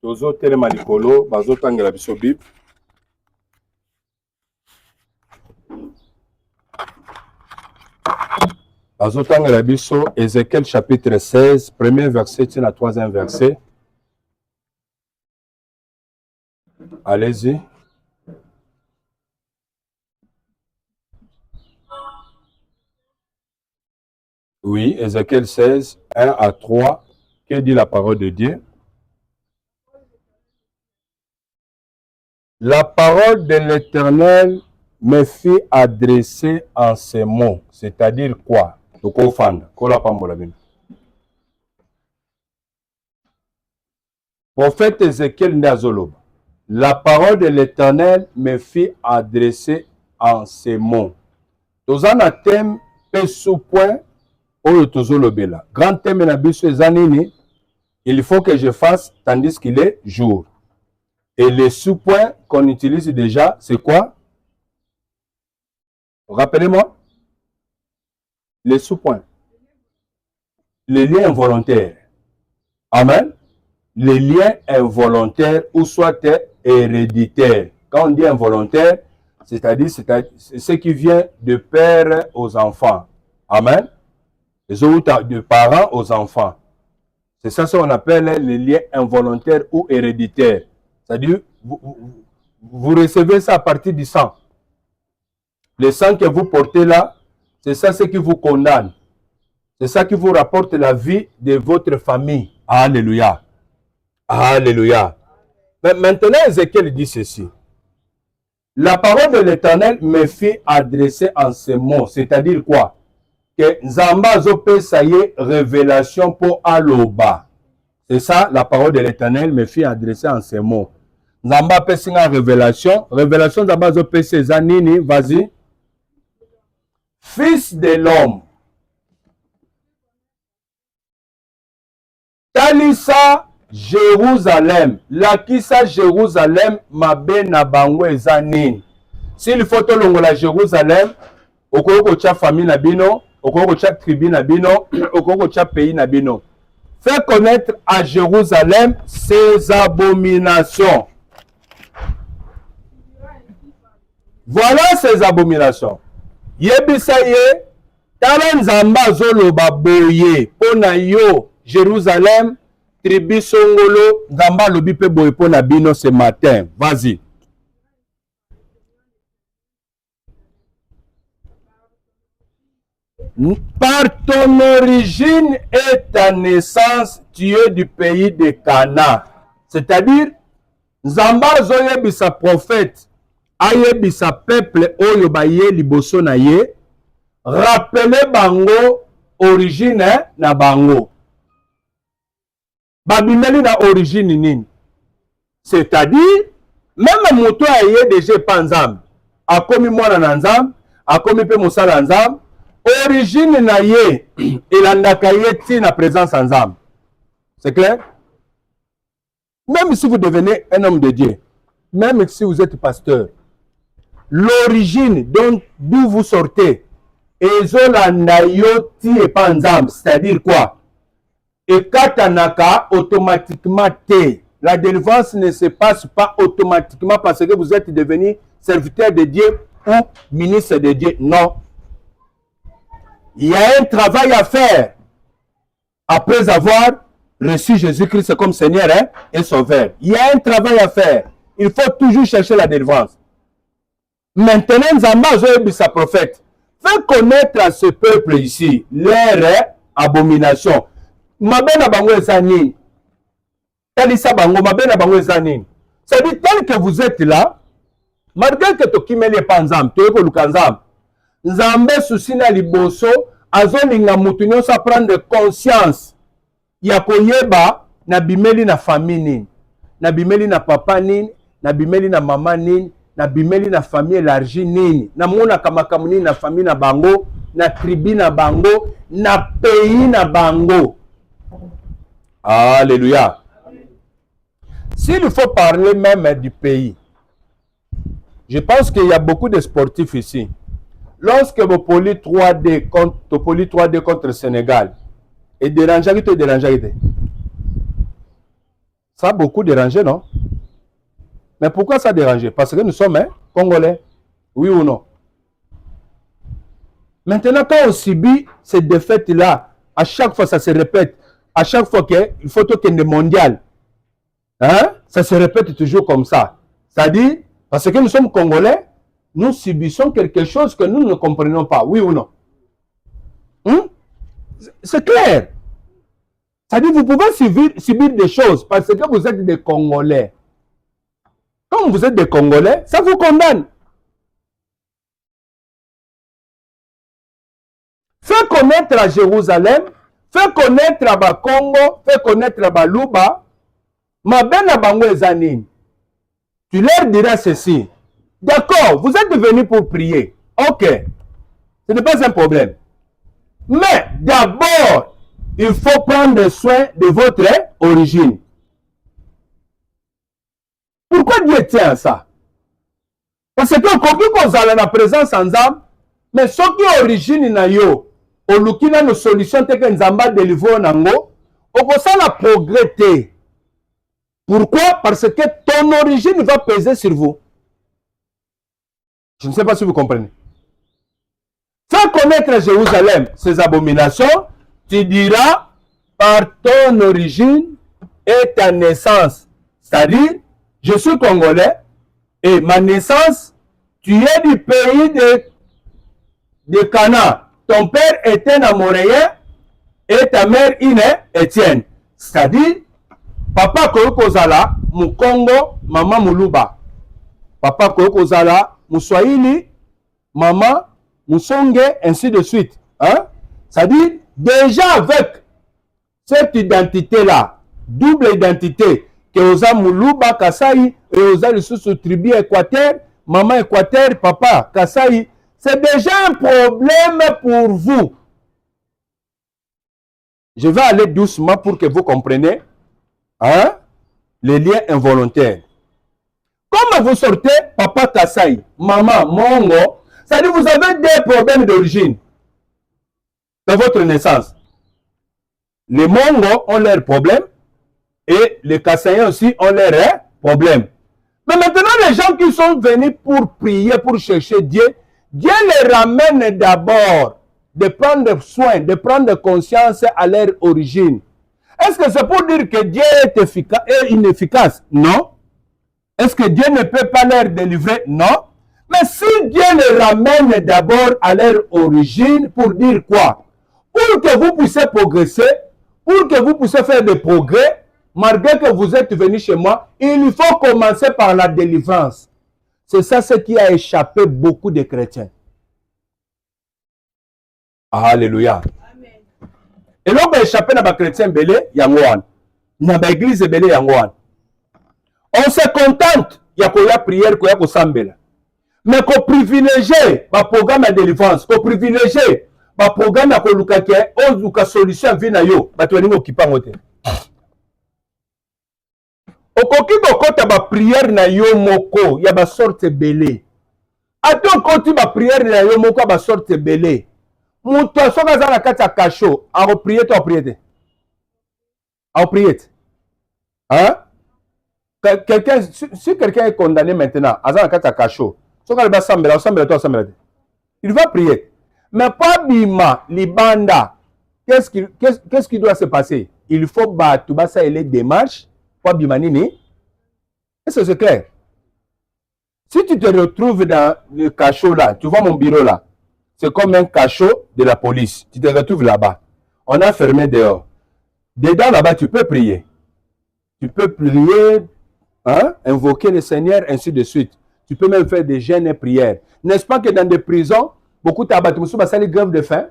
Tozo telema likolo, bazo tangela biso Bible. Bazo tangela biso Ézéchiel chapitre 16, premier verset, c'est la troisième verset. Allez-y. Oui, Ézéchiel 16, 1 à 3. Que dit la parole de Dieu? La parole de l'Éternel me fit adresser en ces mots. C'est-à-dire quoi? Prophète Ézéchiel Ndazoloba. La parole de l'Éternel me fit adresser en ces mots. Dans un thème, sous-point, grand thème il faut que je fasse tandis qu'il est jour. Et les sous-points qu'on utilise déjà, c'est quoi? Rappelez-moi. Les sous-points. Les liens involontaires. Amen. Les liens involontaires ou soit héréditaires. Quand on dit involontaire, c'est-à-dire ce qui vient de père aux enfants. Amen. Les autres de parents aux enfants. C'est ça ce qu'on appelle les liens involontaires ou héréditaires. C'est-à-dire, vous recevez ça à partir du sang. Le sang que vous portez là, c'est ça ce qui vous condamne. C'est ça qui vous rapporte la vie de votre famille. Alléluia. Alléluia. Mais maintenant, Ézéchiel dit ceci. La parole de l'Éternel me fit adresser en ces mots. C'est-à-dire quoi? Que Nzamba Zope ça y est, révélation pour Aloba. C'est ça, la parole de l'Éternel me fit adresser en ces mots. Nzamba Pessinga révélation. Révélation Nzamba Zope Cézanini, vas-y. Fils de l'homme. Talisa Jérusalem. Lakisa Jérusalem, mabe na bango ezanini. S'il faut te longola Jérusalem, okoko cha famille na bino, okoko cha tribu na bino, okoko cha pays na bino. Fais connaître à Jérusalem ses abominations. Voilà ses abominations. Yebisa ye, tala nzamba zoloba boye, pona yo, Jérusalem, tribu songolo, nzamba lobi pe boye pona bino ce matin. Vas-y. Par ton origine et ta naissance, tu es du pays de Cana. C'est-à-dire, Nzamba zoyebisa prophète, ayebisa peuple oyo baye liboso na ye, rappelez bango origine na bango. Babimeli na origine nini. C'est-à-dire, même moto aye déjà pas nzambe, akomi mwana na nzambe, akomi pe mosala nzambe, origine na ye, elandaka ye ti na présence en nzambe. C'est clair? Même si vous devenez un homme de Dieu, même si vous êtes pasteur, l'origine d'où vous sortez, ezolanda yo ti et pas nzambe, c'est-à-dire quoi? Et katanaka automatiquement te. La délivrance ne se passe pas automatiquement parce que vous êtes devenu serviteur de Dieu ou ministre de Dieu. Non. Il y a un travail à faire après avoir reçu Jésus-Christ comme Seigneur et Sauveur. Il y a un travail à faire. Il faut toujours chercher la délivrance. Maintenant, Nzamba Zoébi, sa prophète, fait connaître à ce peuple ici leur abomination. Mabena bango ezanini. Talisa bango, mabena bango ezanini. C'est-à-dire, tel que vous êtes là, malgré que tu kimeli pas nzambe, tu es koluka nzambe. Nzambe susina liboso, azolinga mutu nyonso prendre conscience. Ya koyeba na bimeli na famille nini. Na bimeli na papa nini, na bimeli na mama nini, na bimeli na famille élargie nini. Na mona kamakamu nini na famille na bango, na tribu na bango, na pays na bango. Alléluia. S'il faut parler même du pays, je pense qu'il y a beaucoup de sportifs ici. Lorsque vous poli 3D contre Sénégal, et dérangeait. Ça a beaucoup dérangé, non? Mais pourquoi ça a dérangé? Parce que nous sommes Congolais. Oui ou non? Maintenant, quand on subit ces défaites-là, à chaque fois, ça se répète. À chaque fois qu'il faut qu'il y ait des mondiales, hein? Ça se répète toujours comme ça. C'est-à-dire, parce que nous sommes Congolais, nous subissons quelque chose que nous ne comprenons pas. Oui ou non? C'est clair. C'est-à-dire, vous pouvez subir des choses parce que vous êtes des Congolais. Comme vous êtes des Congolais, ça vous condamne. Fais connaître à Jérusalem, fais connaître à Congo, fais connaître à Luba, ma ben à Bango Zanine. Tu leur diras ceci. D'accord, vous êtes venus pour prier. Ok, ce n'est pas un problème. Mais d'abord, il faut prendre soin de votre origine. Pourquoi Dieu tient à ça? Parce que quand vous avez la présence en âme, mais ce qui est origine na yo, au lukina nos solutions te que nzamba délivre nango, au ça la progresser. Pourquoi? Parce que ton origine va peser sur vous. Je ne sais pas si vous comprenez. Fais connaître Jérusalem ses abominations, tu diras par ton origine et ta naissance. C'est-à-dire, je suis Congolais et ma naissance, tu es du pays de Canaan. Ton père était un Amoréen et ta mère une Étienne. C'est-à-dire, papa Koyokozala, Mukongo, maman Muluba. Papa Koyokozala, Muswahili, maman Musonge, ainsi de suite. Hein? C'est-à-dire, déjà avec cette identité-là, double identité, que osa Muluba, Kasai, et osa le tribu Équateur, maman Équateur, papa Kasai, c'est déjà un problème pour vous. Je vais aller doucement pour que vous compreniez hein, les liens involontaires. Comme vous sortez, papa Kasai, maman Mongo, c'est-à-dire vous avez des problèmes d'origine dans votre naissance. Les Mongos ont leurs problèmes et les Kassaïens aussi ont leurs problèmes. Mais maintenant, les gens qui sont venus pour prier, pour chercher Dieu, Dieu les ramène d'abord de prendre soin, de prendre conscience à leur origine. Est-ce que c'est pour dire que Dieu est inefficace? Non. Est-ce que Dieu ne peut pas leur délivrer? Non. Mais si Dieu les ramène d'abord à leur origine, pour dire quoi? Pour que vous puissiez progresser, pour que vous puissiez faire des progrès, malgré que vous êtes venu chez moi, il faut commencer par la délivrance. C'est ça ce qui a échappé beaucoup de chrétiens. Alléluia. Amen. Et là, on a échappé dans les chrétiens belé, yangouan. Dans l'église belé, yangouan. On se contente, il y a quoi prière, quoi ko sambela. Mais qu'on privilégie le programme de délivrance, qu'on privilégie le programme de lukake, on luka solution vina yo, batweni okipa ngote. Okoki kokota ba prière na yo moko, ya ba sorte belé. Ato koti ba prière na yo moko ba sorte belé. Muto soka za na kati ya kasho, a prier to prier. A prier. Hein? Quelqu'un, si quelqu'un est condamné maintenant, à za na kati ya kasho, soka ba sambela, sambela. Il va prier. Mais pas bima libanda. Qu'est-ce qui doit se passer? Il faut battre ça et les démarches. Pas bimanini. Est-ce que c'est clair? Si tu te retrouves dans le cachot là, tu vois mon bureau là, c'est comme un cachot de la police. Tu te retrouves là-bas. On a fermé dehors. Dedans là-bas, tu peux prier. Tu peux prier, hein, invoquer le Seigneur, ainsi de suite. Tu peux même faire des jeûnes et prières. N'est-ce pas que dans des prisons, beaucoup de tabac, grève de faim,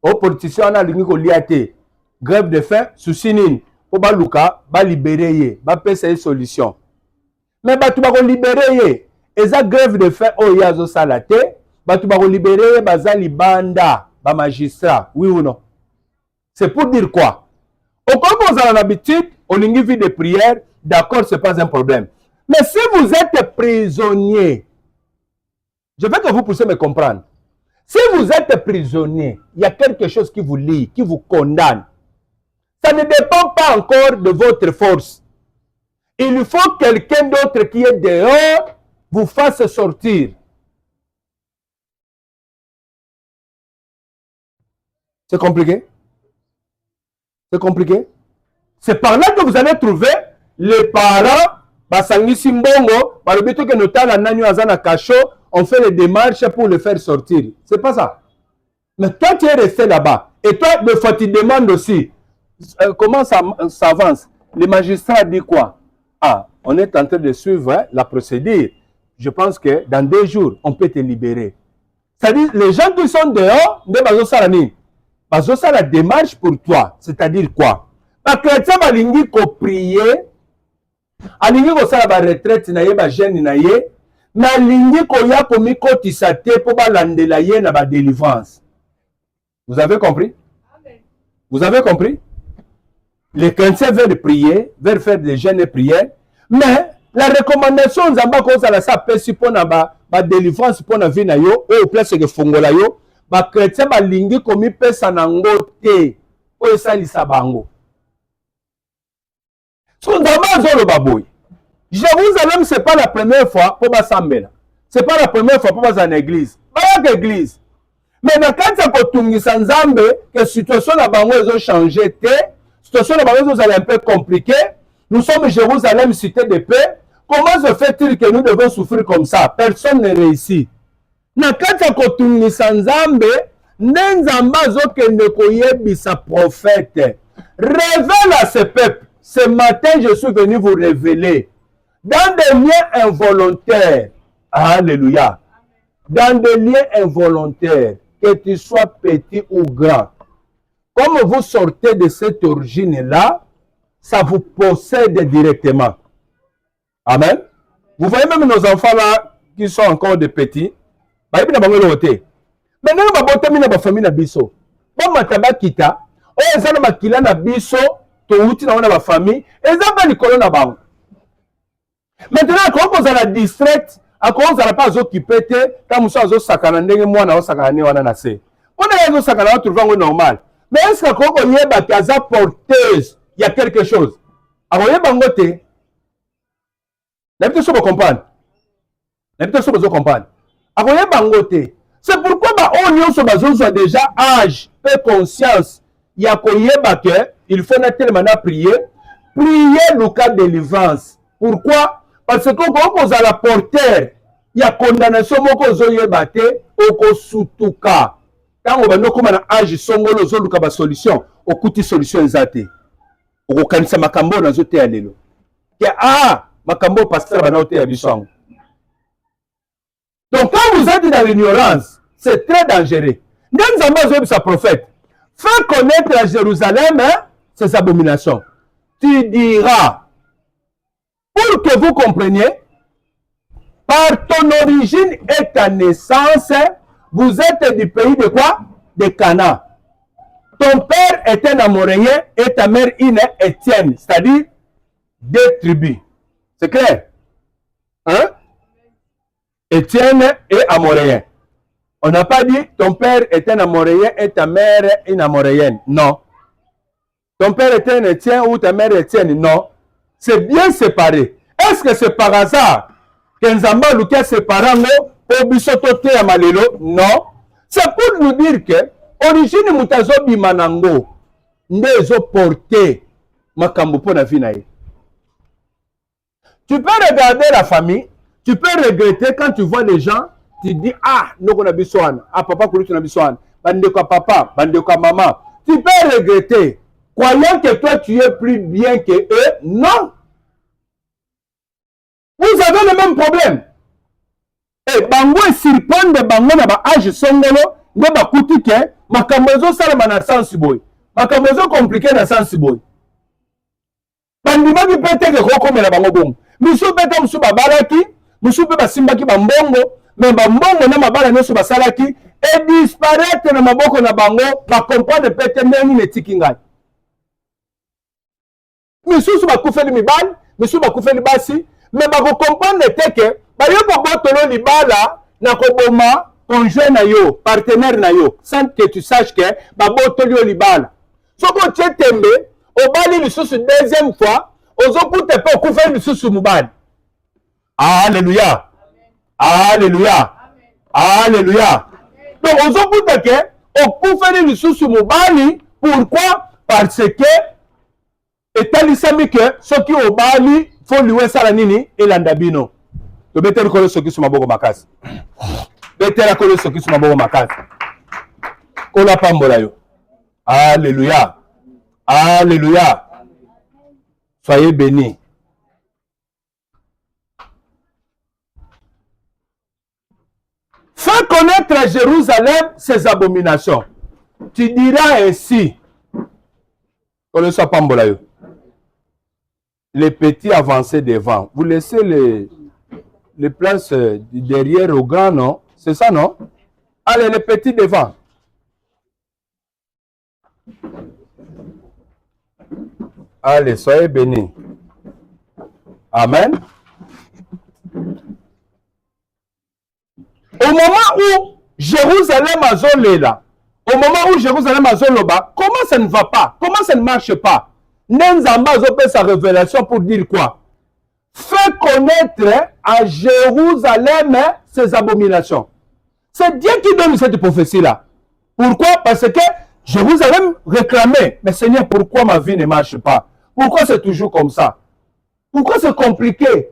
aux politiciens, on a lié grève de faim, sous-sinine. Pour baluka, ba libérer, ba pesa solution. Mais ba tu ba libérer, et ça grève de faim oh yazo salate, ba tu ba libérer ba za libanda, ba magistrat, oui ou non? C'est pour dire quoi? Au comme vous avez l'habitude, on vit des prières, d'accord, c'est pas un problème. Mais si vous êtes prisonnier, je veux que vous puissiez me comprendre. Si vous êtes prisonnier, il y a quelque chose qui vous lie, qui vous condamne. Ça ne dépend pas encore de votre force. il faut quelqu'un d'autre qui est dehors vous fasse sortir. C'est compliqué? C'est compliqué? C'est par là que vous allez trouver les parents, basangisi mbongo, balobito que notala nanyo azana cacho, on fait les démarches pour le faire sortir. C'est pas ça. Mais toi, tu es resté là-bas. Et toi, des fois, tu demandes aussi, comment ça s'avance? Les magistrats disent quoi? Ah, on est en train de suivre la procédure. Je pense que dans 2 jours, on peut te libérer. C'est-à-dire, les gens qui sont dehors, ça la démarche pour toi. C'est-à-dire quoi? Parce que tu vas prier, alingi ko sala ba retraite na ye ba jeune na ye, na lingi ko ya ko mikotisa te po ba landela ye na ba délivrance. Vous avez compris? Amen. Vous avez compris? Les chrétiens veulent prier, veulent faire des jeûnes et prières, mais la recommandation nzamba ko sala sa pesi po na ba délivrance po na vie na yo, o place ke fongola yo, ba chrétien ba lingi ko mi pesa na ngote, o esalisa bango. So nzamba zolo baboy. Jérusalem, ce n'est pas la première fois pour Basambela. Ce n'est pas la première fois pour Basambela église. Pas l'église. Mais quand tu as continué sans Zambé, que la situation là-bas a changé, la situation là-bas est un peu compliquée. Nous sommes Jérusalem, cité de paix. Comment se fait-il que nous devons souffrir comme ça? Personne ne réussit. Mais quand tu as continué sans Zambé, Nenzamba ne koyebi sa prophète. Révèle à ce peuple. Ce matin, je suis venu vous révéler. Dans des liens involontaires, alléluia, dans des liens involontaires, que tu sois petit ou grand, comme vous sortez de cette origine-là, ça vous possède directement. Amen. Vous voyez même nos enfants là, qui sont encore des petits, mais nous avons une famille na biso. Bon mataba kita, o ezana makila na biso, to uti na wana famille, ezaba likolo na bango. Maintenant, quand vous allez distraite, quand vous n'allez pas occupé, quand vous allez sakana ndenge mwana o sakana wana na se. On a yo sakana trouver normal. Mais est-ce que quand on y est kaza porteuse, il y a quelque chose. Alors y bangote. N'habitez pas comprendre. N'habitez pas comprendre. Alors y bangote. C'est pourquoi on y a besoin déjà âge, peu conscience. Il y a que il faut naturellement prier. Prier le cas de délivrance. Pourquoi? Parce que quand vous allez la porter, il y a condamnation moko zoyeba te oko sutuka. Quand on va nous comme un âge songolo zoluka ba solution, okuti solution ezate. Oko kanisa makambo na zote alelo. Que makambo pasteur bana ote ya bisong. Donc quand vous êtes dans l'ignorance, c'est très dangereux. Dans Zamba sa prophète, fais connaître à Jérusalem ses abominations. Tu diras, pour que vous compreniez, par ton origine et ta naissance, vous êtes du pays de quoi? De Canaan. Ton père est un Amoréen et ta mère une Étienne, c'est-à-dire 2 tribus. C'est clair? Hein? Étienne et Amoréen. On n'a pas dit ton père est un Amoréen et ta mère une Amoréenne. Non. Ton père est un Étienne ou ta mère est Étienne. Non. C'est bien séparé. Est-ce que c'est par hasard que Nzamba Luka sépare au bisotote à Malelo? Non. C'est pour nous dire que origine mutazo bimanango ndezo porté makambo po na vie na ye. Tu peux regarder la famille, tu peux regretter quand tu vois les gens, tu dis noko na bisoana, papa kulutu na bisoana, bandeko papa, bandeko maman. Tu peux regretter croyant que toi tu es plus bien que eux. Non. Vous avez le même problème. Et bango surprendre de bango na ba âge songolo, ne ba kutike, makambozo salama na sensi boy. Makambozo compliqué na sensi boy. Bandima ki pete ke kokomela bango bongo. Misu pete musu babalaki, musu pe basimbaki bambongo, mais bambongo na mabala nyoso basalaki et disparaître na maboko na bango, ba comprendre pete neni ne tikingai. Misu bakufeli mibali, misu bakufeli basi. Mais ba ko comprendre que ba yo ko botolo libala na ko boma conjoint na yo, partenaire na yo, sans que tu saches que ba botolo libala. Soko tchetembe, o bali lisusu deuxième fois, ozokuta pe okufa lisusu mobali. Alléluia. Alléluia. Alléluia. Donc ozokuta ke okufa lisusu mobali. Pourquoi? Parce que etalisami ke soki obali fo liwe sala nini elanda bino. To beteli kolo soki suma boko makasi. Betela kolo soki suma boko makasi. Kola pambola yo. Alléluia. Alléluia. Soyez bénis. Fais connaître à Jérusalem ses abominations. Tu diras ainsi. Kola so pambola yo. Les petits avancés devant. Vous laissez les places derrière au grand, non? C'est ça, non? Allez, les petits devant. Allez, soyez bénis. Amen. Au moment où Jérusalem a zoléla, au moment où Jérusalem a zoloba, comment ça ne va pas? Comment ça ne marche pas? Nenzamba a sa révélation pour dire quoi? Fais connaître à Jérusalem ses abominations. C'est Dieu qui donne cette prophétie-là. Pourquoi? Parce que Jérusalem réclamait, mais Seigneur, pourquoi ma vie ne marche pas? Pourquoi c'est toujours comme ça? Pourquoi c'est compliqué?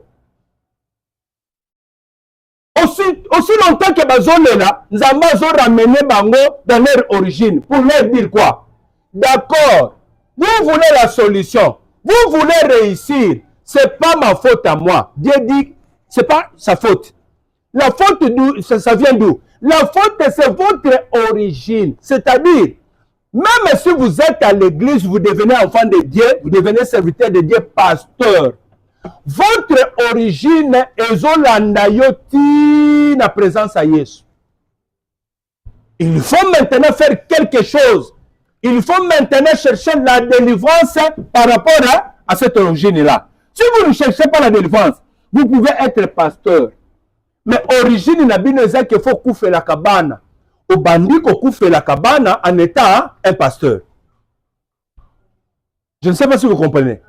Aussi longtemps que Bazole là, nous avons ramené Bango dans leur origine pour leur dire quoi? D'accord, vous voulez la solution, vous voulez réussir, c'est pas ma faute à moi. Dieu dit, c'est pas sa faute. La faute, ça vient d'où? La faute, c'est votre origine. C'est-à-dire, même si vous êtes à l'église, vous devenez enfant de Dieu, vous devenez serviteur de Dieu, pasteur. Votre origine est la présence à Jésus. Il faut maintenant faire quelque chose. Il faut maintenant chercher la délivrance par rapport à cette origine-là. Si vous ne cherchez pas la délivrance, vous pouvez être pasteur. Mais origine n'a bien qu'il faut couper la cabane. Au bandit qu'on coupe la cabane en étant un pasteur. Je ne sais pas si vous comprenez.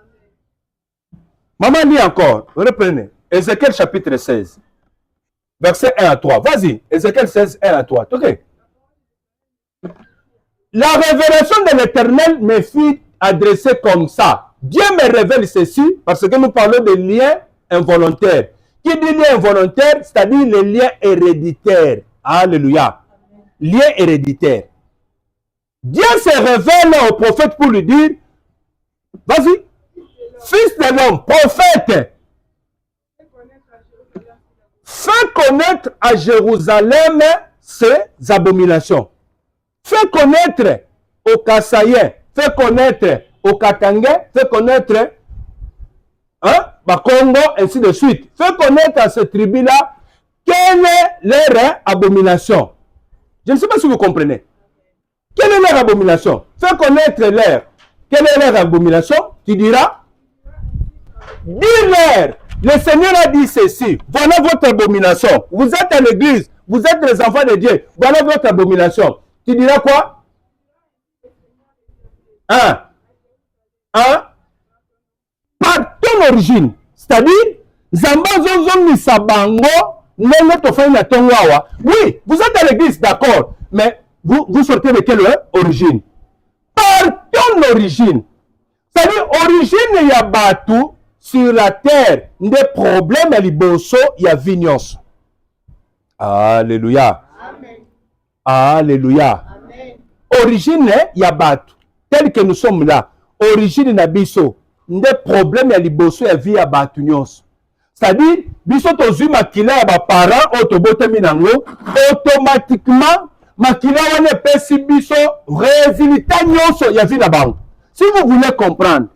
Maman lit encore. Reprenez. Ézéchiel chapitre 16. Verset 1 à 3. Vas-y. Ézéchiel 16, 1 à 3. Ok. La révélation de l'Éternel me fut adressée comme ça. Dieu me révèle ceci parce que nous parlons de liens involontaires. Qui dit lien involontaire, c'est-à-dire les liens héréditaires. Alléluia. Lien héréditaire. Dieu se révèle au prophète pour lui dire, vas-y, fils de l'homme, prophète, fais connaître à Jérusalem ses abominations. Fais connaître aux Kassaïens, fais connaître aux Katangais, fais connaître Congo, ainsi de suite. Fais connaître à ces tribus-là quelle est leur abomination. Je ne sais pas si vous comprenez. Quelle est leur abomination? Fais connaître leur. Quelle est leur abomination? Tu diras, dis-leur, le Seigneur a dit ceci, voilà votre abomination. Vous êtes à l'église, vous êtes les enfants de Dieu, voilà votre abomination. Tu diras quoi? Par ton origine, c'est-à-dire, oui, vous êtes à l'église, d'accord, mais vous sortez de quelle origine? Par ton origine. C'est-à-dire, origine ya batu sur la terre, des problèmes à liboso, il y a vignos. Alléluia. Amen. Alléluia. Amen. Origine ya batu, tel que nous sommes là, origine na biso, des problèmes à liboso, il y a vie à batu nyos. C'est-à-dire, biso tozu makila ya ba parents, otobote minango, automatiquement, makila wane pesi biso, résultat nyonso ya vie na bango. Si vous voulez comprendre,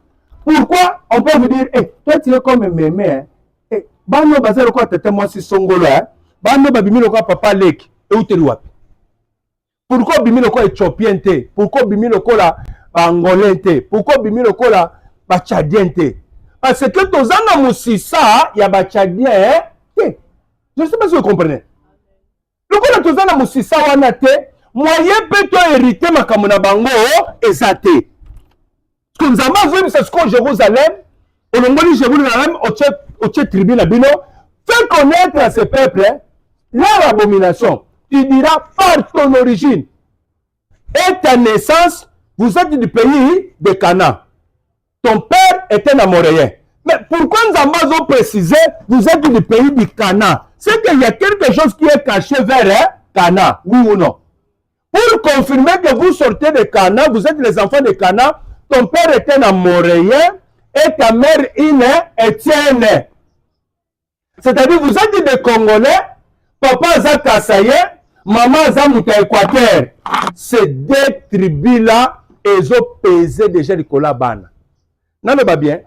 pourquoi on peut vous dire, hey, toi tu es comme mémé, hein? Hey, bano bazero kwa tete mwasi songolo, hein? Bano babimilo kwa papa lek, et où te l'ouapi? Pourquoi bimilo kwa éthiopien te? Pourquoi bimilo kwa la angolais te? Pourquoi bimilo kwa la tchadien te? Parce que tozana musisa ya ba tchadien, hein? Je ne sais pas si vous comprenez. Le quoi tozana musisa wana te, moyen peut hériter makamuna bango ezate. Ce que nous avons vu, c'est ce qu'au Jérusalem, olongoli Jérusalem, au tribu na bino, fais connaître à ce peuple leur abomination. Tu diras par ton origine et ta naissance, vous êtes du pays de Canaan. Ton père était un Amoréen. Mais pourquoi nous avons précisé, vous êtes du pays du Canaan? C'est qu'il y a quelque chose qui est caché vers Canaan, oui ou non? Pour confirmer que vous sortez de Canaan, vous êtes les enfants de Canaan, ton père était un Amoréen et ta mère une Étienne. C'est-à-dire, vous êtes des Congolais, papa est Kassaïen, maman est Équateur. Ces deux tribus-là, ils ont pesé déjà le Kolabana. Non, mais pas bien.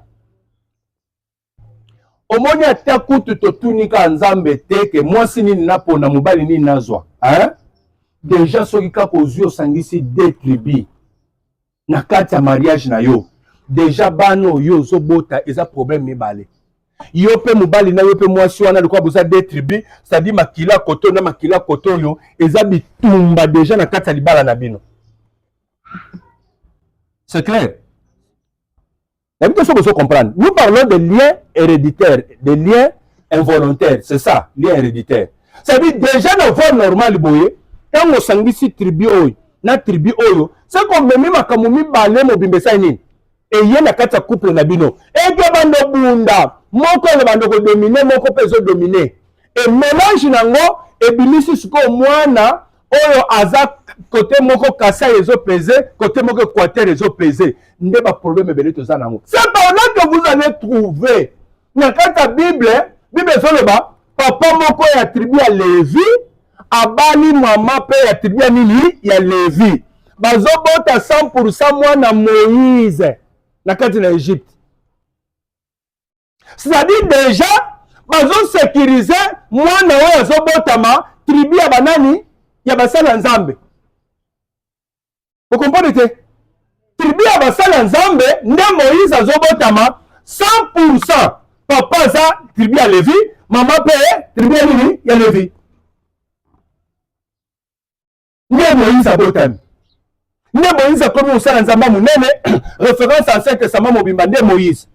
Omoni ata kutu totunika nzambe te ke mwasi nini napona mobali nini nazwa. Hein? Déjà soki kaka ozwi osangisi deux tribus na kati ya mariage na yo. Déjà bano yo ozobota eza problème mibale. Yo pe mobali na yo pe mwasi wana lokwa boza deux tribus, c'est-à-dire makila koto na makila koto yo eza bitumba déjà na kati ya libala na bino. C'est clair? Nous parlons de liens héréditaires, de liens involontaires. C'est ça, liens héréditaires. C'est-à-dire, déjà, dans la voie normale, quand on s'en dit tribu, na tribu, c'est qu'on me met ma kamoumi balé, mon bimbesaini. Et il y a un couple nabino. Et puis, bando bunda, moko le bando dominer, moko peso dominer. Et mélange nango, et bilisi suko mwana, oyo aza côté moko kasa ezo pesé, côté moko équateur ezo pesé. N'est pas problème belé tout ça nango. C'est par là que vous allez trouver. Dans la Bible, Bible soloba, papa moko ya tribu ya Lévi, abali maman pe ya tribu ya nini ya Lévi. Bazobota 100% mwana Moïse na kati na Égypte. C'est-à-dire déjà bazo sécuriser mwana oyo azobotama tribu ya banani ya basala nzambe. Vous comprenez? Tribu ya basala nzambe nde Moïse azobotama 100% papa za tribu ya Lévi, maman pe tribu ya nini ya Lévi. Nde Moïse abotami. Nde Moïse akomi osala nzamba munene, référence à 5 Testament mobimba nde Moïse.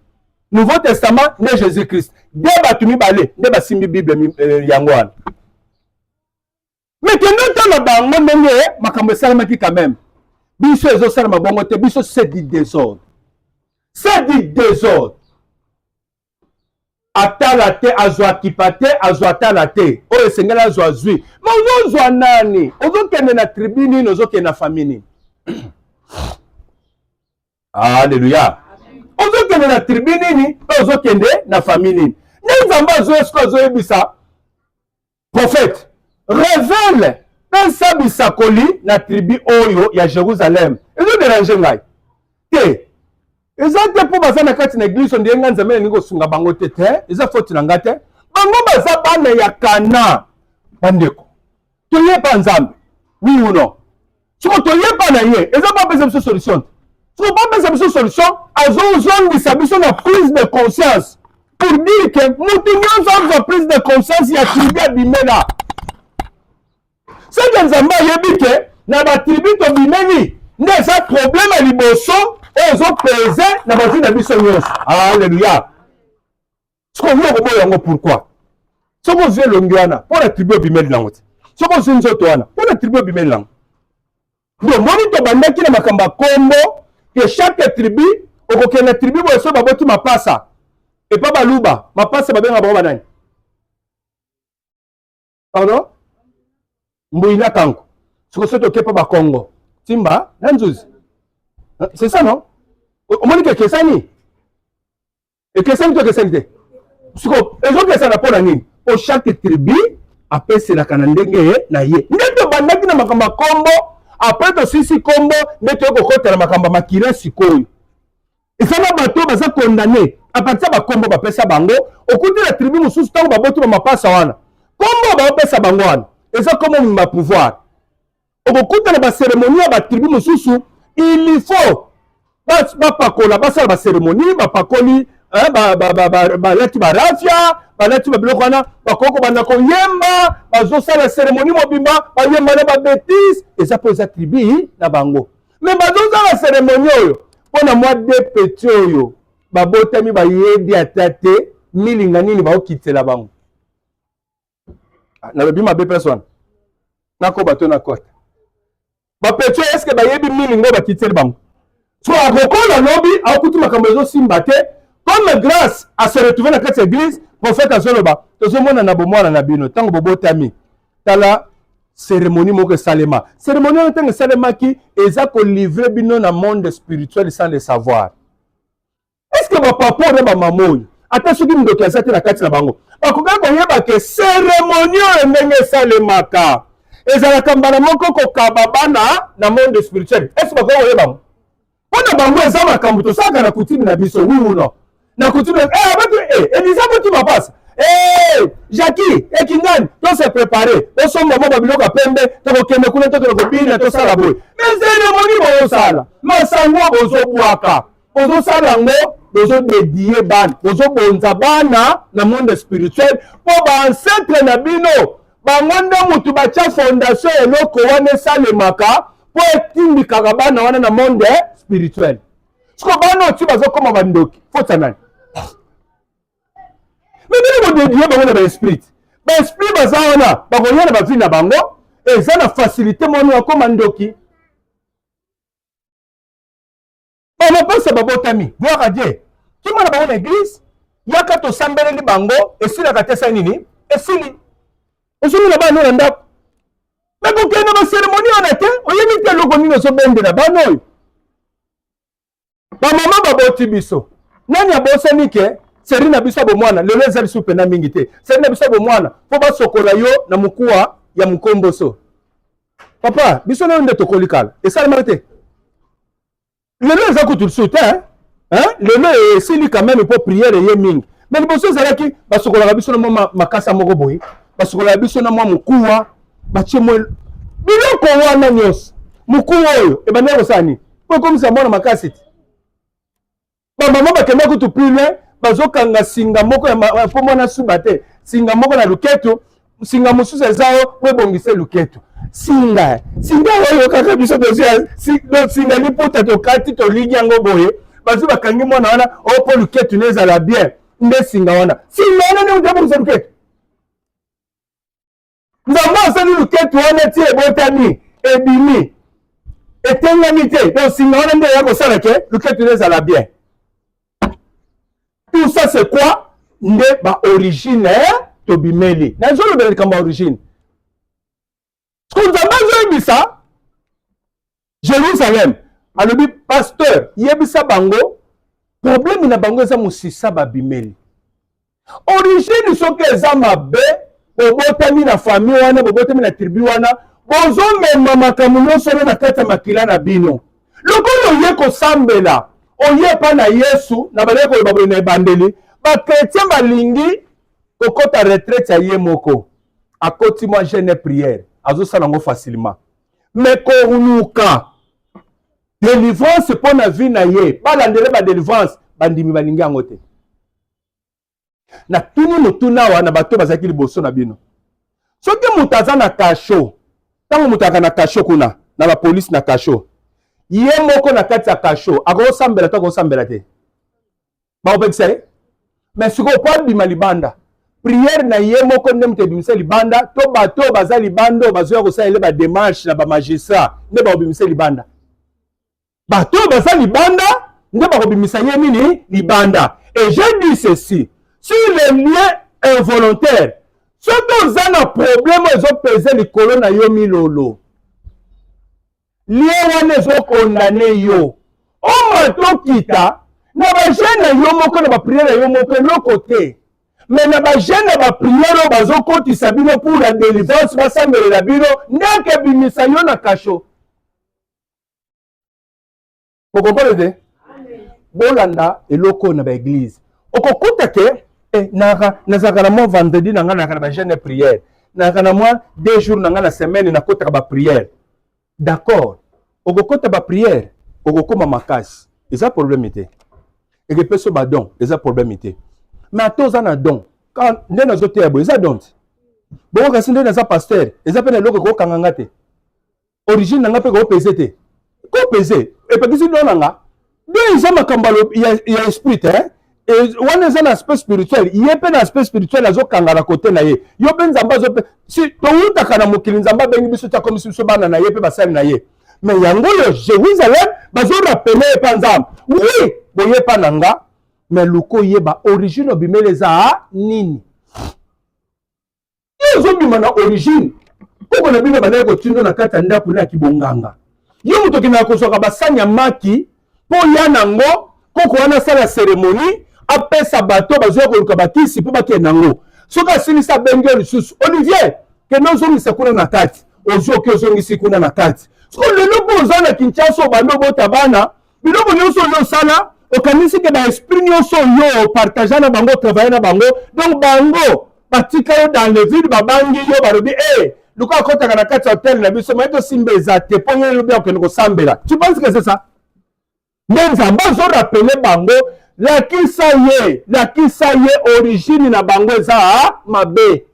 Nouveau Testament nde Jésus-Christ. Nde batu mibale nde basimbi Bible yango wana. Mais que nous sommes dans le monde, makambo salamaki quand même. Biso ezo salama bongo te, biso c'est du désordre. C'est du désordre. Atalate azwa kipate azwa talate. Oyo sengela azwa zwi. Mais ozwa nani? Ozo kende na tribu nini, ozo kende na famille nini? Alléluia. Ozo kende na tribu nini, ozo kende na famille nini? Nzamba zo esko zo ebisa. Prophète révèle un sabisakoli na tribu oyo ya Jérusalem. Ils ont dérangé ngai. Te. Ils ont été pour baza na kati na église on dienga nzambe ningo sunga bango te te. Ils ont fauti na ngate. Bango baza bana ya Kana. Bandeko. Toye pa nzambe. Oui ou non? Siko toye pa na ye. Ils ont pas besoin de solution. Siko pas besoin de solution. Azo zone bisabiso na prise de conscience. Pour dire que mutu nyonso a prise de conscience ya tribu ya bimela. C'est que Nzamba yebike na ba tribu to bimeni ne sa problème à liboso et ils ont pesé na ba tribu biso nyonso. Alléluia. Ce qu'on veut ko yango pourquoi? Ce qu'on veut longiana pour la tribu bimeli lango. Ce qu'on veut nzoto wana pour la tribu bimeli lango. Donc moni to bandaki na makamba kombo que chaque tribu okokena tribu bo so baboti mapasa et pas baluba mapasa babenga ba nani? Pardon? Mbouina Kanko. Ce que c'est pas ba Congo. Timba, Nanzouz. C'est ça, non? On m'a dit que c'est ni. Et que c'est que c'est ni. Ce que les autres ça n'a pas nani. Pour chaque tribu, après c'est la Kanandenge na ye. N'eto bandaki na makamba Kombo, après to sisi Kombo, n'eto ko kota na makamba makira sikoyo. Et ça va bato baza condamné. À partir ba Kombo ba pesa bango, au côté de la tribu mususu tango ba boto ba pasa wana. Kombo ba pesa bango wana. Et ça, comment on va pouvoir? Au bout de la cérémonie, la tribu Moussoussou, il faut la cérémonie, bakoli, balati barafia, balati bablokwana, bakoko banako yemba, bazosa la cérémonie mobimba, bayemba na ba bêtise, et ça peut être tribu na bango. Mais bazosa la cérémonie, on a moi des petits oyo, babotami bayedi atate milinga nini baokitela bango nalobi mabe personne nakoba to na kota bapetio eske bayebi milinga bakiteli bango so akokola lobi akuti makambo ezosimba te comme grâce à se retrouver na kati ya église prophète azoloba tozomona na bomwana na bino ntango bobotami tala cérémonie moko esalema cérémonie oyo ntango esalemaki eza kolivre bino na monde spirituel sans le savoir. Est-ce que bapapa oyo bamama oyo ata soki ndoki aza te na kati na bango bakoka koyeba ke cérémonie oyo ndenge esalemaka ezalaka mbala moko kokaba bana na monde spirituel? Est-ce bakoka koyeba bango mpona bango eza makambo tosalaka na kutimi na biso wiuno na kutimi eliza boti bapasa Jackie ekingani tose prepare tosomba mo babiloko pembe tokokende kuna tokobina tosala boye mais cérémonie bozosala masango bozobwaka bozosala ngo bozodedie bana bozobonza bana na monde spirituel mpo baancetre na bino bango nde mutu batya fondation eloko wana esalemaka mpo etindikaka bana wana na monde spirituel. Siko bana oti bazokoma bandoki fota nani mais bino bodedie bango na baesprit baesprit baza wana bakoya na bavi na bango eza na facilité moni akoma ndoki bamapasa babotami gloire à Dieu kimwana bango na église yaka tosambeleli bango esilaka te sa nini esili ozomona bana na ndako me kokende baseremonie wana te oyebi te eloko nini ozobendela bana oyo bamama baboti biso nani abosani ke seri na biso bomwana lelo eza biso pena mingi te seri na biso bomwana mpo basokola yo na mokuwa ya mokomboso papa biso nayo nde tokolikala esalemaka te lelo eza kutu lisu te lelo esili quand même mpo priere ye mingi me liboso ezalaki basokolaka biso na mwa makasa moko boye basokolaka biso na mwa mokuwa batie mwa biloko wana nyonso mokuwa oyo ebandaki kosala nini po ekomisa mwana makasi te bamama bakenda kutu prile bazokanga singa moko mpo mwana suba te singa moko na luketu singa mosusu eza oyo po ebongise luketu singa oyo kaka biso singa liputa tokati toligi yango boye bazo bakangi mwana wana oyo mpo luketu ne ezala bien nde singa wana nde mutu abongisa luketu nzambe asali luketu wana ti ebotami ebimi etengami te donc singa wana nde eya kosala ke luketu ne ezala bien. Tout ça c'est quoi? Nde ba origine tobimeli nazolobela likambo ya origine nzambe azoyebisa Jérusalem alobi pasteur yebisa bango problème na bango eza mosisa babimeli origine soki eza mabe bobotami na famille wana bobotami na tribu wana bozomema makambo nyonso na kati ya makila na bino lokola oye kosambela oye pa na Yesu na baleko oyo baboye na ebandeli bakretien balingi kokota retraite ya ye moko akoti mwa jeune prière azosala yango facilement mais korunuka délivrance mpo na vie na ye balandele badélivrance bandimi balingi yango te na tuni motuna awa na bato bazalaki liboso na bino soki moto aza na kasho ntango moto aka na kasho kuna na bapolisi na kasho ye moko na kati ya kasho akosambela to akosambela te baopekisa ye mais sikoyo po abima libanda prière na ye moko nde moto ebimisa libanda to bato baza libanda oyo bazoya kosalela badémarche na bamagistrat nde bakobimisa libanda bato baza libanda nde bakobimisa ye nini libanda et je dis ceci sur les liens involontaires soki oza na problème ezopese likolo na yo milolo lie wana ezokondane yo omatokita na bagene na yo moko na bapriere na yo moko eloko te me na bagene na bapriere oyo bazokotisa bino pour la délivrance basambelela bino ndenge ebimisa yo na kasho okompone te bolanda eloko na baeglise okokuta ke nazalaka na mwa vendredi na ngai naka na bagene priere naka na mwa 2 jours na ngai na semaine nakotaka bapriere d'accord okokota bapriere okokoma makasi eza problème te ekepeso badon eza problème te mais ata oza na don nde nazoteya boye eza don te bongo kasi nde naza pasteur eza mpe na eloko ekokanga nga te origine na nga mpe koopese te koopese epekisi don na nga Donc ils ont makambalo il y a esprit hein. Et on est un aspect spirituel, il y a un aspect spirituel azo kangala côté na ye. Yo ben zamba zo si to uta kana mokili nzamba bengi biso ta comme si so bana na ye pe basali na ye. Mais yango yo Jérusalem bazo rappeler pa nzamba. Oui, boye pa nanga, mais luko yeba origine obimeleza nini. Yo zo bimana origine. Poko na bino bana ko tindo na kata ndako na kibonganga. Yo muto kina ko soka basanya maki po ya nango koko wana sala cérémonie apesa bato bazoya koluka bakisi po bakenda nango soki asilisa bengi lisusu Olivier kende ozongisa kuna na kati ozoki ozongisi kuna na kati soki lelo mpo oza na Kinshasa obanda obota bana biloko nyonso oyo osala okanisi ke baesprit nyonso oyo opartage na bango travaille na bango donc bango batika yo dans le vide babangi yo balobi luka akotaka na kati ya hotel na biso mai tosimba eza te mpo nye lobi akokende kosambela tu penses que c'est ça mais nzambe azo rappele bango lakisa ye origine na bango eza mabe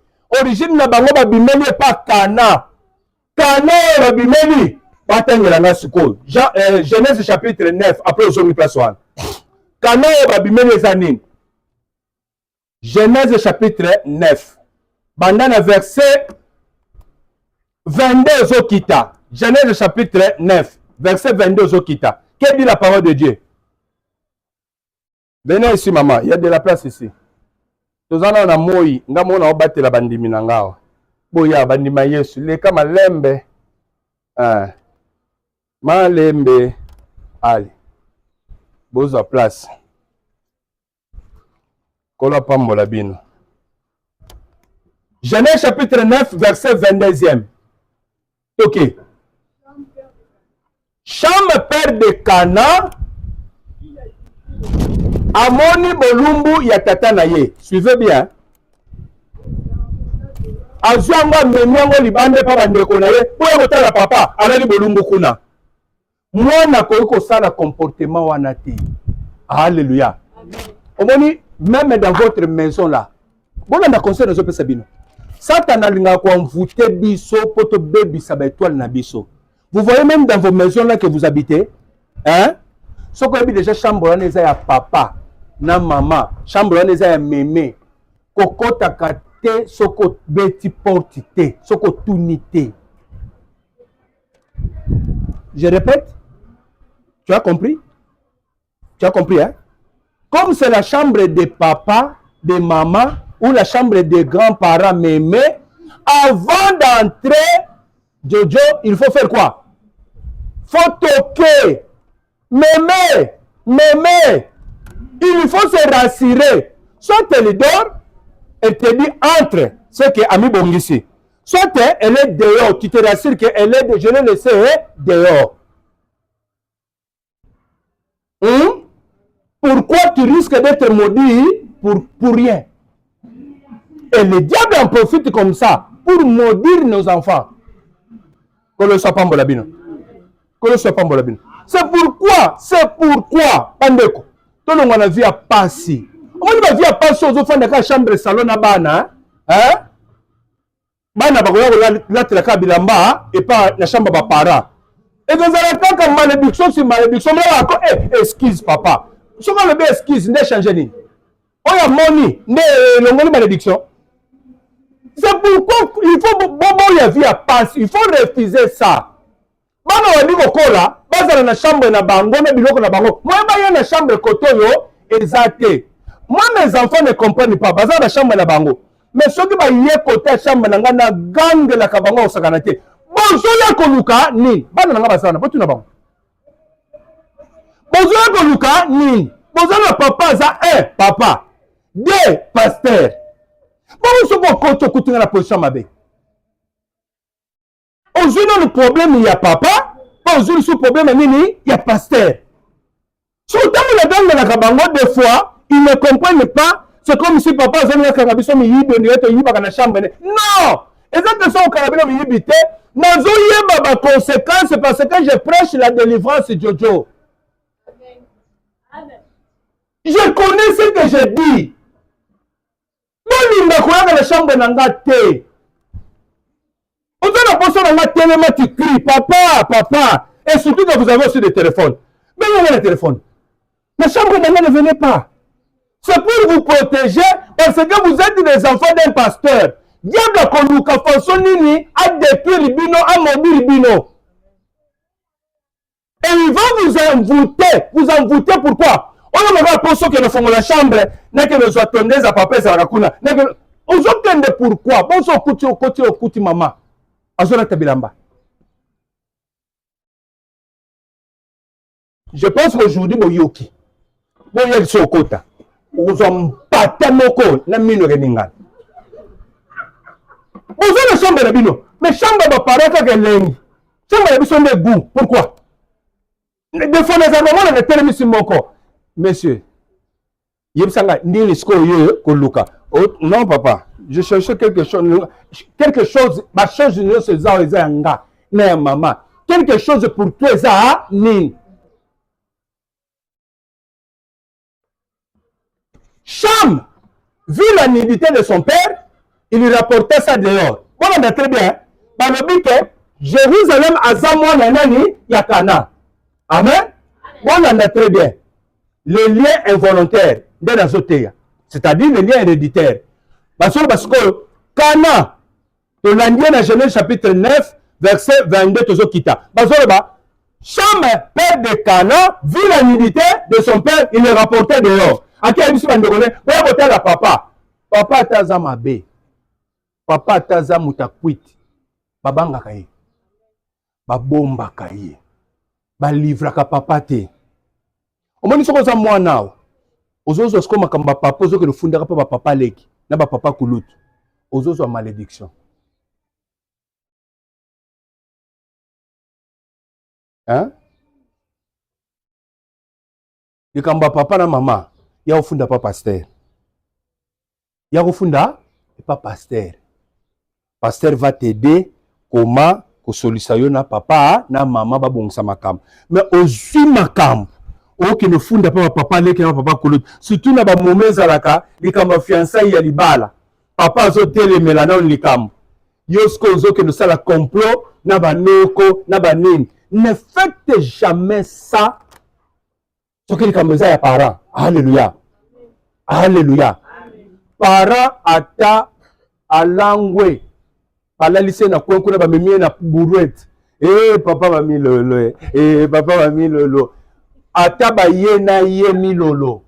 origine na bango babimeli epa kana oyo babimeli batangela nga sikoyo Genèse chapitre 9 après ozongi place wana kana oyo babimeli eza nini Genèse chapitre 9 banda na verset 22 ozokita Genèse chapitre 9 verset 22 ozokita. Que dit la parole de Dieu? Venez ici, maman. Il y a de la place ici. Nous allons à Moï. Nous allons battre la bandimi nangao. Boya bandima Yesu. Les kama lembe. Malembe. Allez. Boza place. Kola pambola bino. Genèse chapitre 9, verset 22e. Ok. Cham, père de Cana, amoni bolumbu ya tata na ye. Suivez bien. Azwanga menyango libande pa bandeko na ye. Boya kotala papa, alali bolumbu kuna. Mwana koyiko sala comportement wana te. Alléluia. Omoni, même dans votre maison là. Bon, on a conseil de ce sabino. Satan a linga ko envoûter biso poto baby sa étoile na biso. Vous voyez même dans vos maisons là que vous habitez, hein? Ce qu'on habite déjà chambre là, ya papa, na maman, chambre là, ya mémé, koko takate, soko beti portite, soko tunité. Je répète, tu as compris? Tu as compris, hein? Comme c'est la chambre de papa, de maman, ou la chambre des grands-parents mémé, avant d'entrer, Jojo, il faut faire quoi? Faut toquer. Mémé. Il faut se rassurer. Soit elle dort, elle te dit entre. C'est que Ami Bongisi. Soit elle est dehors. Tu te rassures qu'elle est, je l'ai laissé dehors. Pourquoi tu risques d'être maudit pour rien? Et le diable en profite comme ça pour maudire nos enfants. C'est pourquoi, Pandeko, tout le monde a vu à passer. On a vu à passer aux enfants de la chambre salon à Bana. Hein? Bana, la kabilamba et pas la chambre de parents. Et vous allez pas comme malédiction sur malédiction. Excuse, papa. Si on a le excuse, ne change ni. On a moni, ne malédiction. C'est pourquoi il faut bon la vie à passer. Il faut refuser ça. Bana wadi kokola, baza na chambre na bango, na biloko na bango. Moi ba na chambre kotoyo ezate. Moi mes enfants ne comprennent pas. Baza na chambre na bango. Mais ceux qui ba yé côté chambre na ngana gangue la kabango osakana te. Bonzo ya koluka ni. Bana na ngaba sana, botu na bango. Bonzo ya koluka ni. Bonzo na papa za papa. Deux pasteur. Bonzo ko koto kutunga na position mabe. Aujourd'hui, le problème, il y a papa. Aujourd'hui, le problème, il y a pasteur. Surtout, les gens de la Kabango, des fois, ils ne comprennent pas. C'est comme si papa, ils ont dit que la chambre. Non! Et ça, c'est ça, au Carabino, il y a des conséquences parce que je prêche la délivrance, Jojo. Je connais ce que je dis. Non, il n'y a pas de chambre dans la tête. On a la personne à la télé, tu cries, papa. Et surtout quand vous avez aussi des téléphones. Mais vous avez le téléphone. La chambre ne venez pas. C'est pour vous protéger parce que vous êtes des enfants d'un pasteur. Diable a connu qu'à façon nini a détruit le bino, a mordu le bino. Et il va vous envoûter. Vous envoûter pourquoi? On ne va pas penser que nous faisons la chambre, n'est que nous attendons à papa et à la cuna. On s'entend pourquoi? Bon, au côté maman. Azona tabilamba. Je pense qu'aujourd'hui, bon yoki. Bon yel sokota. Vous en pâté moko na mino reninga. Vous avez la chambre de bino. Mais chambre va paraître que l'engi. Chambre de bino de goût. Pourquoi? Des fois, les arguments ne tellement sur mon corps. Monsieur, Yebsanga, ni les scoyeux, Koluka. Non, papa, je cherchais quelque chose, ma chose, je sais pas, Zanga, mais maman, quelque chose pour toi, ça, ni. Cham, vu la nudité de son père, il lui rapportait ça dehors. Bon, on a très bien. Par le but que Jérusalem a Zamon Nanani Yakana. Amen. Bon, on a très bien. Le lien involontaire de la Zotéa, c'est-à-dire le lien héréditaire. Parce que Cana, de l'Indien à Genèse chapitre 9, verset 22, Tozokita. Parce que Cham, père de Cana, vu la nudité de son père, il le rapportait dehors. À qui a-t-il dit à papa? Papa taza mabe. Papa taza mutakwit. Babanga kaye. Babomba kaye. Balivra ka papa te. Omoni soko za mwana. Ozozo sko makamba papa ozo ke le fundaka pa papa leki. Na ba papa kulutu. Ozozo malédiction. Hein? Likamba papa na mama. Ya ofunda pa pasteur. Ya ofunda pas pasteur. Pasteur va t'aider comment ko solisa yo na papa na mama ba bongisa makam. Mais ozui makam. O ki ne funda pa papa leki na papa kolut. Surtout na ba momeza laka likamba fiançailles ya libala. Papa zo telemela na likamba. Yosko zo ke no sala complot na ba noko na ba nini. Ne faites jamais ça. Ce que likamba za ya parents. Alléluia. Alléluia. Parents ata alangwe. Pala lycée na kwenku na ba memie na brouette. Papa mami lolo. Papa mami lolo. Ata ba ye na ye mi lolo.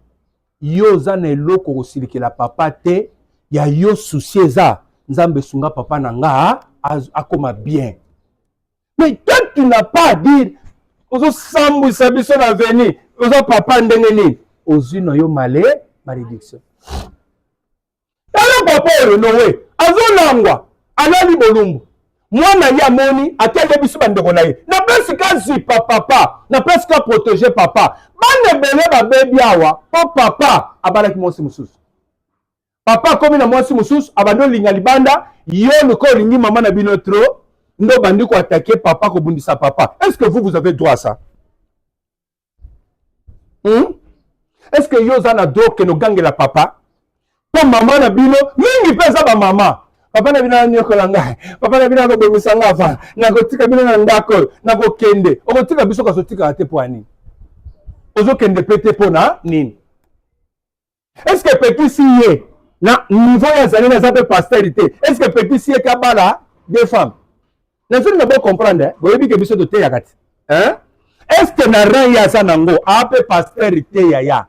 Yo za na eloko kosilikela papa te. Ya yo souci eza. Nzambe sunga papa na nga akoma bien. Mais toi tu n'as pas à dire. Ozo sambu sabiso na veni. Ozo papa ndenge ni. Ozu na yo malédiction. Tala papa Noé. Azo nangwa. Alali bolumbu. Mwana ya moni atele biso bandeko na ye. Na presque zipa papa, na presque protéger papa. Bande bele ba bebi awa, papa abalaki mwasi mususu. Papa komi na mwasi mususu abando linga libanda, yo loko lingi mama na bino tro, ndo bandi ko attaquer papa ko bundisa papa. Est-ce que vous avez droit à ça? Est-ce que yo za na droit que no gange la papa? Po mama na bino, mingi pesa ba mama. Papa na bina nyokola ngai. Papa na bina ko bemisanga afa. Na ko tika bina na ndako, na ko kende. O ko tika biso ka so tika ate po ani. Ozo kende pete po na nini? Est-ce que petit siye na niveau ya zali na zape pastorité? Est-ce que petit siye ka bala des femmes? Na zone na bo comprendre, bo yebi ke biso to te yakati. Hein? Est-ce que na ran ya sanango ape pastorité ya?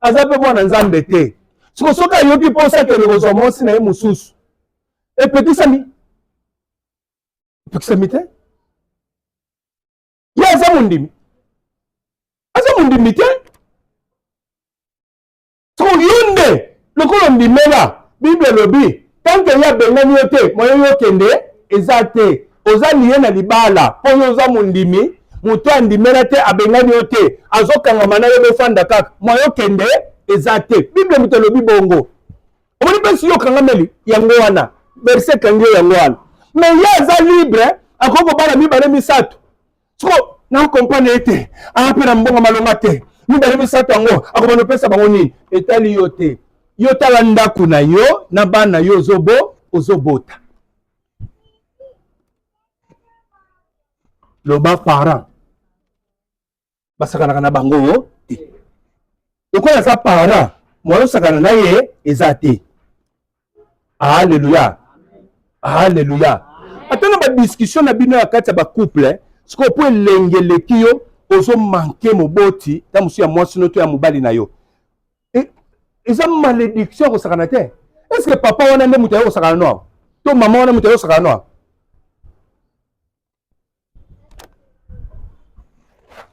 Azape mwana nzambe te. Soka yoki posa ke le zo monsi na mususu. Et petit sami. Petit sami te. Ya azamundimi. Azamundimi te. So yunde. Lokolo ndimela. Bible lobi. Tant que ya bengani yote. Moyo yokende. Ezate. Oza liye na libala. Poyo oza mundimi. Muto andimela te abengani yote. Azokanga mana yo befanda kaka. Moyo kende. Ezate. Bible muto lobi bongo. Omoni pesi yo kanga meli. Yango wana. Verset kange yango wana. Mais ya za libre. Akoko bala mibale misato. Siko na comprendre ete. Ape na mbonga malonga te. Mibale misato yango. Akoma no pesa bango nini. Etali yo te. Yo tala ndaku na yo. Na bana yo ozobota. Loba parent. Basakanaka na bango te. Donc on a ça parent moi sakana na ye ezate. Alléluia. Alléluia. Attends ba discussion na bino ya kati ba couple ce qu'on peut lengele kiyo ozo manquer moboti ta musu ya mwasi no to ya mobali na yo. Et eza malédiction ko sakana te. Est-ce que papa wana nde mutu ya ko sakana no? To maman wana mutu ya ko sakana no?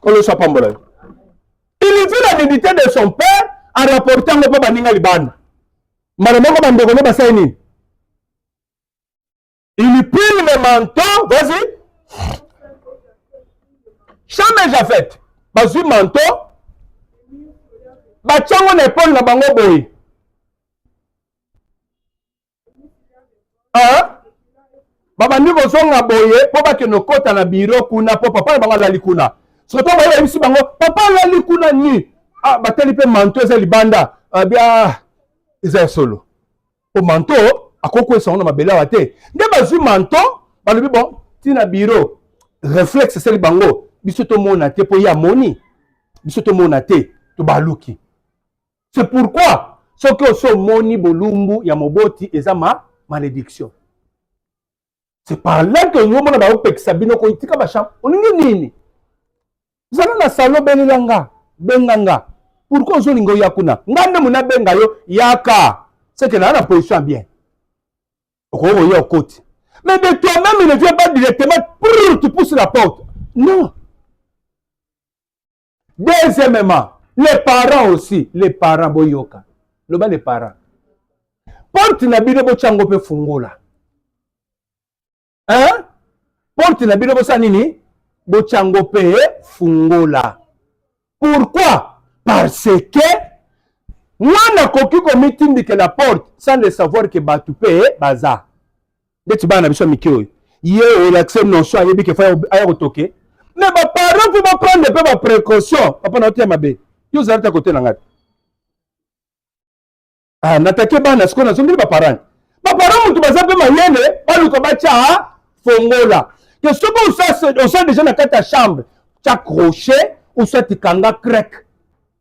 Qu'on le soit pas mbolo. Il vit la dignité de son père en rapportant le papa baninga libanda. Malemoko bandeko no basai nini? Il pile le manteau, vas-y. Jamais Japhet. Bazui manteau. Bachango na épaule na bango boy. Hein? Babandi ko zonga boye po ba ke no kota na bureau kuna po papa bango la likuna. Surtout ba yebisi bango papa la likuna ni. Ah bateli pe manteau za libanda. Bia isa solo. O manteau akoko eso na mabela wate. Nde bazui manteau balobi bon tina bureau. Réflexe c'est bango. Biso to mona te po ya moni. Biso to mona te to baluki. C'est pourquoi ce que so moni bolumbu ya moboti ezama malédiction. C'est par là que nous avons dit que Sabino ko itika ba chambre. Oningi nini? Zala na salon benilanga, benganga. Pourquoi zo lingo yakuna? Ngande muna benga yo yaka. C'est que là la position bien. Oko yo côté. Mais de toi-même il ne vient pas directement pour tu pousses la porte. Non. Deuxièmement, les parents aussi, les parents boyoka. Loba les parents. Porte na bino bo chango pe fungola. Hein? Porte na bino bo sanini bo chango pe fungola. Pourquoi? Parce que mwana koki ko mitindi que la porte sans le savoir que batu pe baza. Deti bana biso mikyo. Ye o l'accès non so ayebi ke fa aya kotoke. Mais mes parents faut prendre un peu de précaution. Papa na tia mabe. Yo zalta à côté na ngati. Ah natake bana siko na zombi ba parents. Ba parents mutu baza pe mayele, ba luka ba tia fongola. Que ce que on soit déjà dans ta chambre, tu crochet ou soit tu kanga crack.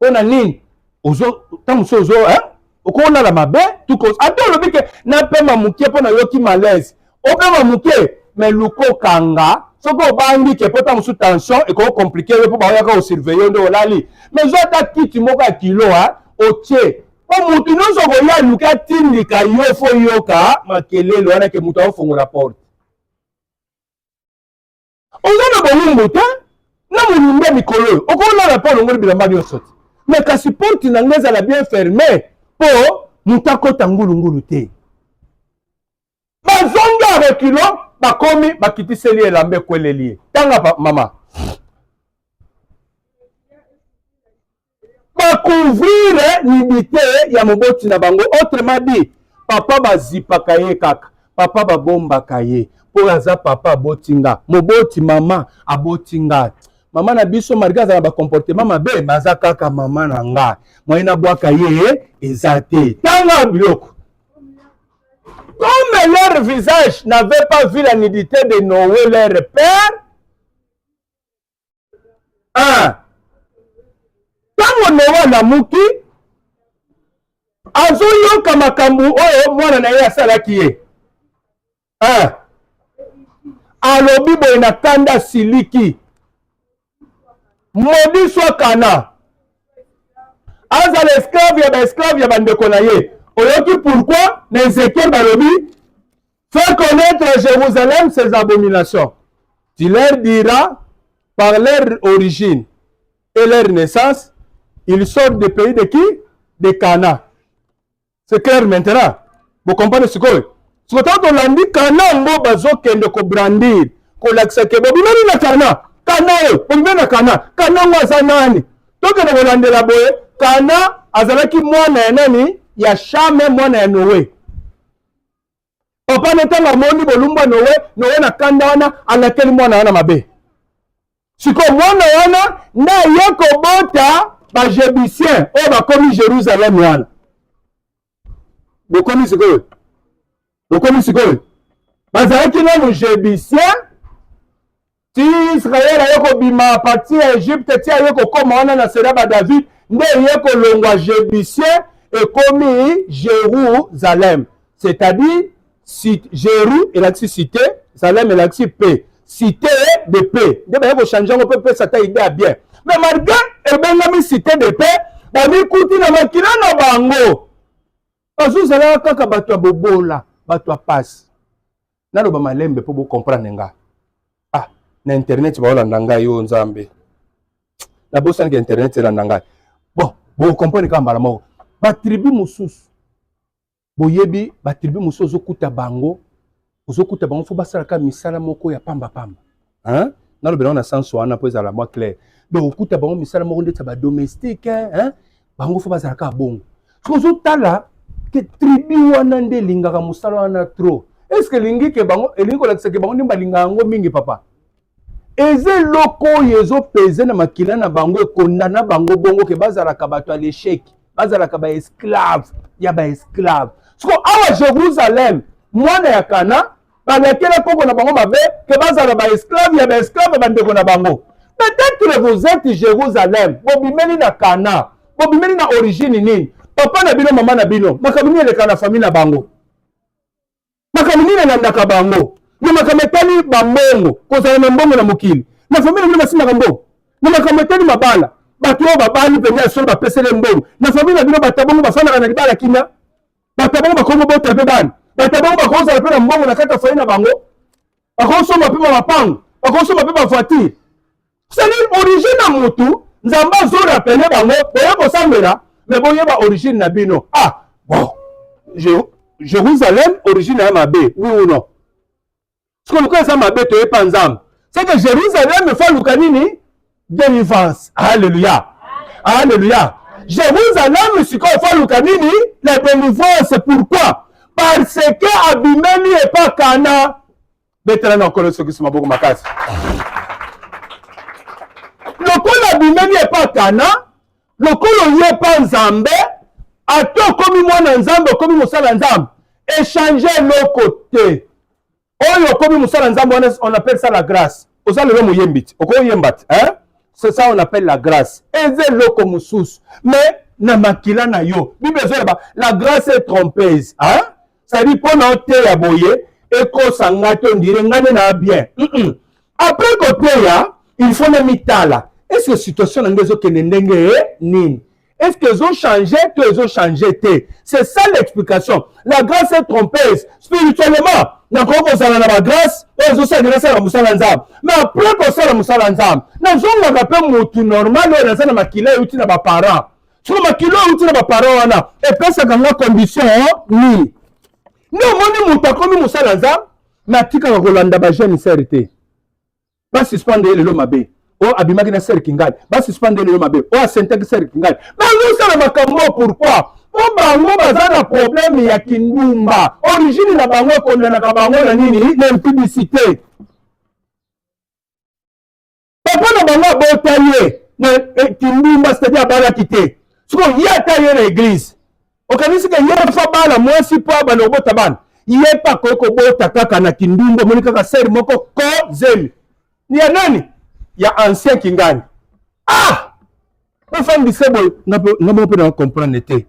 On a nini? Ozo tant so ozo hein? Okona la mabe, tout cause. Attends le bique na pe mamukie po na yoki malaise. O pe mamukie mais luko kanga. Ce qu'on va dire que peut-être sous tension et qu'on compliqué pour pouvoir surveiller de l'ali. Mais je t'ai dit tu m'as kilo hein au tché. Au mutu non so goya luka tindika yo fo yoka makele lo na ke mutu ofongo la porte. Oza na bolumbu te na mulumbe mikolo. Okona la porte ngoli bilamba yo soti. Mais kasi porte na ngeza la bien fermée po mutako tangulu ngulu te. Bazonga avec kilo bakomi bakitiseli elambe kweleli tanga mama bakouvrir nibité ya moboti na bango autrement dit papa bazipaka ye kaka papa babombaka ye po aza papa abotinga moboti mama abotinga mama na biso marika za ba comportement mabe baza kaka mama na nga moyena bwaka ye ezate tanga biloko. Comme leur visage n'avait pas vu la nudité de Noé, leur père, tant Noé na muki, azoyo kamakambu oyo mwana na ye asalaki ye. Alobi boye na kanda siliki. Modi soit kana. Aza l'esclave ya bandeko na ye. Oyoki pourquoi Ézéchiel balobi fais connaître à Jérusalem ses abominations. Tu leur diras par leur origine et leur naissance, ils sortent du pays de qui? De Cana. C'est clair maintenant. Vous comprenez ce que c'est? Quand on l'a dit Cana, on va kende ko brandir, ko laksa ke bobi na Cana. Cana yo, on na Cana. Cana ngwa nani? Donc on va landela boye, Cana azalaki mwana nani? Ya shame mwana ya Noé. Papa netanga moni bolumba Noé na kanda wana alakeli mwana wana mabe. Siko mwana wana na yeko bota ba Jébusien o ba komi Jérusalem wana. Bokomi siko. Bokomi siko. Bazalaki na mu Jébusien ti Israël ayoko bima parti ya Égypte ti ayoko koma wana na Seraba David nde yeko longwa Jébusien et commis Jérusalem. C'est-à-dire, Jéru et l'axi cité, Salem et l'axi paix. Cité de paix. De bien, vous changez un peu, ça t'a idée à bien. Mais malgré, et bien, la cité de paix, on écoute la makina na bango. Parce que vous allez quand bato bobo là, bato passe. Na lo ba malembe pour vous comprendre nga. Ah, na internet ba olanda nga yo nzambe. Na bosa na internet la nanga. Bon, vous comprenez quand mbala moko. Ba tribu mususu. Boyebi ba tribu mususu okuta bango. Ozokuta bango fo basala ka misala moko ya pamba pamba. Hein? Na lo bela na sens wana po ezala moi clair. Donc okuta bango misala moko ndeta ba domestique, hein? Bango fo basala ka bongo. So ozotala que tribu wana nde lingaka musala wana trop. Est-ce que lingi ke bango elingi kolakisa ke bango nde balinga yango mingi papa? Eze loko yezo peze na makila na bango ekondana bango bongo ke bazalaka bato à l'échec, bazalaka ba esclave, ya ba esclave. So awa Jérusalem, mwana ya Kana, balakela koko na bango mabe ke bazala ba esclave, ya ba esclave bandeko na bango. Peut-être que vous êtes Jérusalem, bobimeli na Kana, bobimeli na origine nini? Papa na bino, mama na bino, makamini eleka na famille na bango. Makamini na ndaka bango. Ni makametani bambongo, kozala na mbongo na mokili. Na famille na bino basina kambo. Ni makametani mabala, bato babani penya solo ba pesele mbongo. Na famille na bino batabongo bafana na libala kinya. Batabongo bakongo bota pe bani. Batabongo bakonza la pe na mbongo na kata famille na bango. Bakonso mapipa mapango, bakonso mapipa voiture. C'est l'origine na mutu, nzamba zo rappelé bango, boya ko sambela. Mais bon, il y a origine nabino. Ah, bon. Jérusalem, origine na mabe, oui ou non? Ce qu'on connaît ça mabe, tu es pas ensemble. C'est que Jérusalem me fait l'oukanini, délivrance. Alléluia. Alléluia. Jérusalem, c'est qu'on fait l'oukanini, la délivrance. Pourquoi? Parce que Abimeli et pas Kana. Maintenant, on connaît ce qui se m'a beaucoup ma casse. Le coup Abimeli et pas Kana. Lokolo ye pa nzambe ato komi mwana nzambe komi musala nzambe échanger le côté oyo komi musala nzambe on appelle ça la grâce osala le moyembit oko yembat hein c'est ça on appelle la grâce eze loko mususu mais na makila na yo bible zo ba la grâce est trompeuse hein ça dit pour na te ya boye et ko sanga to ndire ngane na bien après côté ya il faut na mitala. Est-ce que la situation est nini? Est-ce qu'ils ont changé? Qu'ils ont changé? C'est ça l'explication. La grâce est trompeuse. Spirituellement, na koko sala na ba grâce, ils ont ça grâce à la musala nzam. Mais après qu'on sala musala nzam, na zonga ka pe mutu normal na sana makila yuti na ba parents. Sur makilo yuti na ba parents wana, et puis ça dans la condition ni. Non moni mutu komi musala nzam, na tika ko landa ba jeune sérité. Pas suspendre le mabe. Oh, abimaki na ser kingali. Ba suspendre le mabe. Oh, asentaki ser kingali. Mais nous ça na makambo pourquoi? Oh, bango baza na problème ya kindumba. Origine na bango kondana ka bango na nini? L'impudicité. Papa na bango botaye na kindumba c'est-à-dire bala kité. Siko yata ye na église. Okanisi ke ye fa bala mwasi po bana obota bana. Ye pa ko bota kaka na kindumba moni kaka ser moko ko zemi. Ni ya nani? Ya ancien kingani. Ah! Ma femme dit c'est bon, n'a pas comprendre été.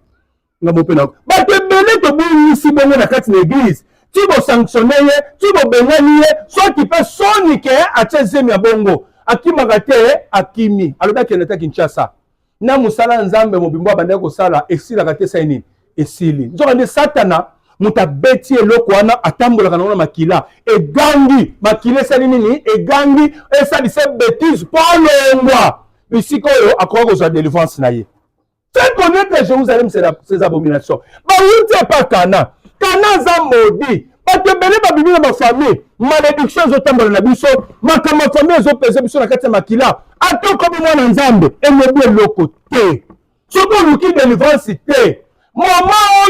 N'a pas na. Ba te belé to bu ici bongo na kati na église. Tu vas sanctionner, tu vas bénir, soit qui peut sonique à tezemi ya bongo. Akima gate akimi. Aloba ki neta Kinshasa. Na musala nzambe mobimbo bande ko sala esila gate sa nini? Esili. Nzoka ndi satana muta beti eloko wana atambola kana makila egangi makila sali nini egangi esali se bêtise polongwa bisiko yo akoka kozwa délivrance na ye. Fais connaître Jérusalem ces abominations. Ba wuti pa Kana za modi ba tebele ba bibi na ba famille malédiction zo tambola na biso makama famille zo pese biso na kati makila atoko bi mwana nzambe emebi eloko te soko luki délivrance te. Moment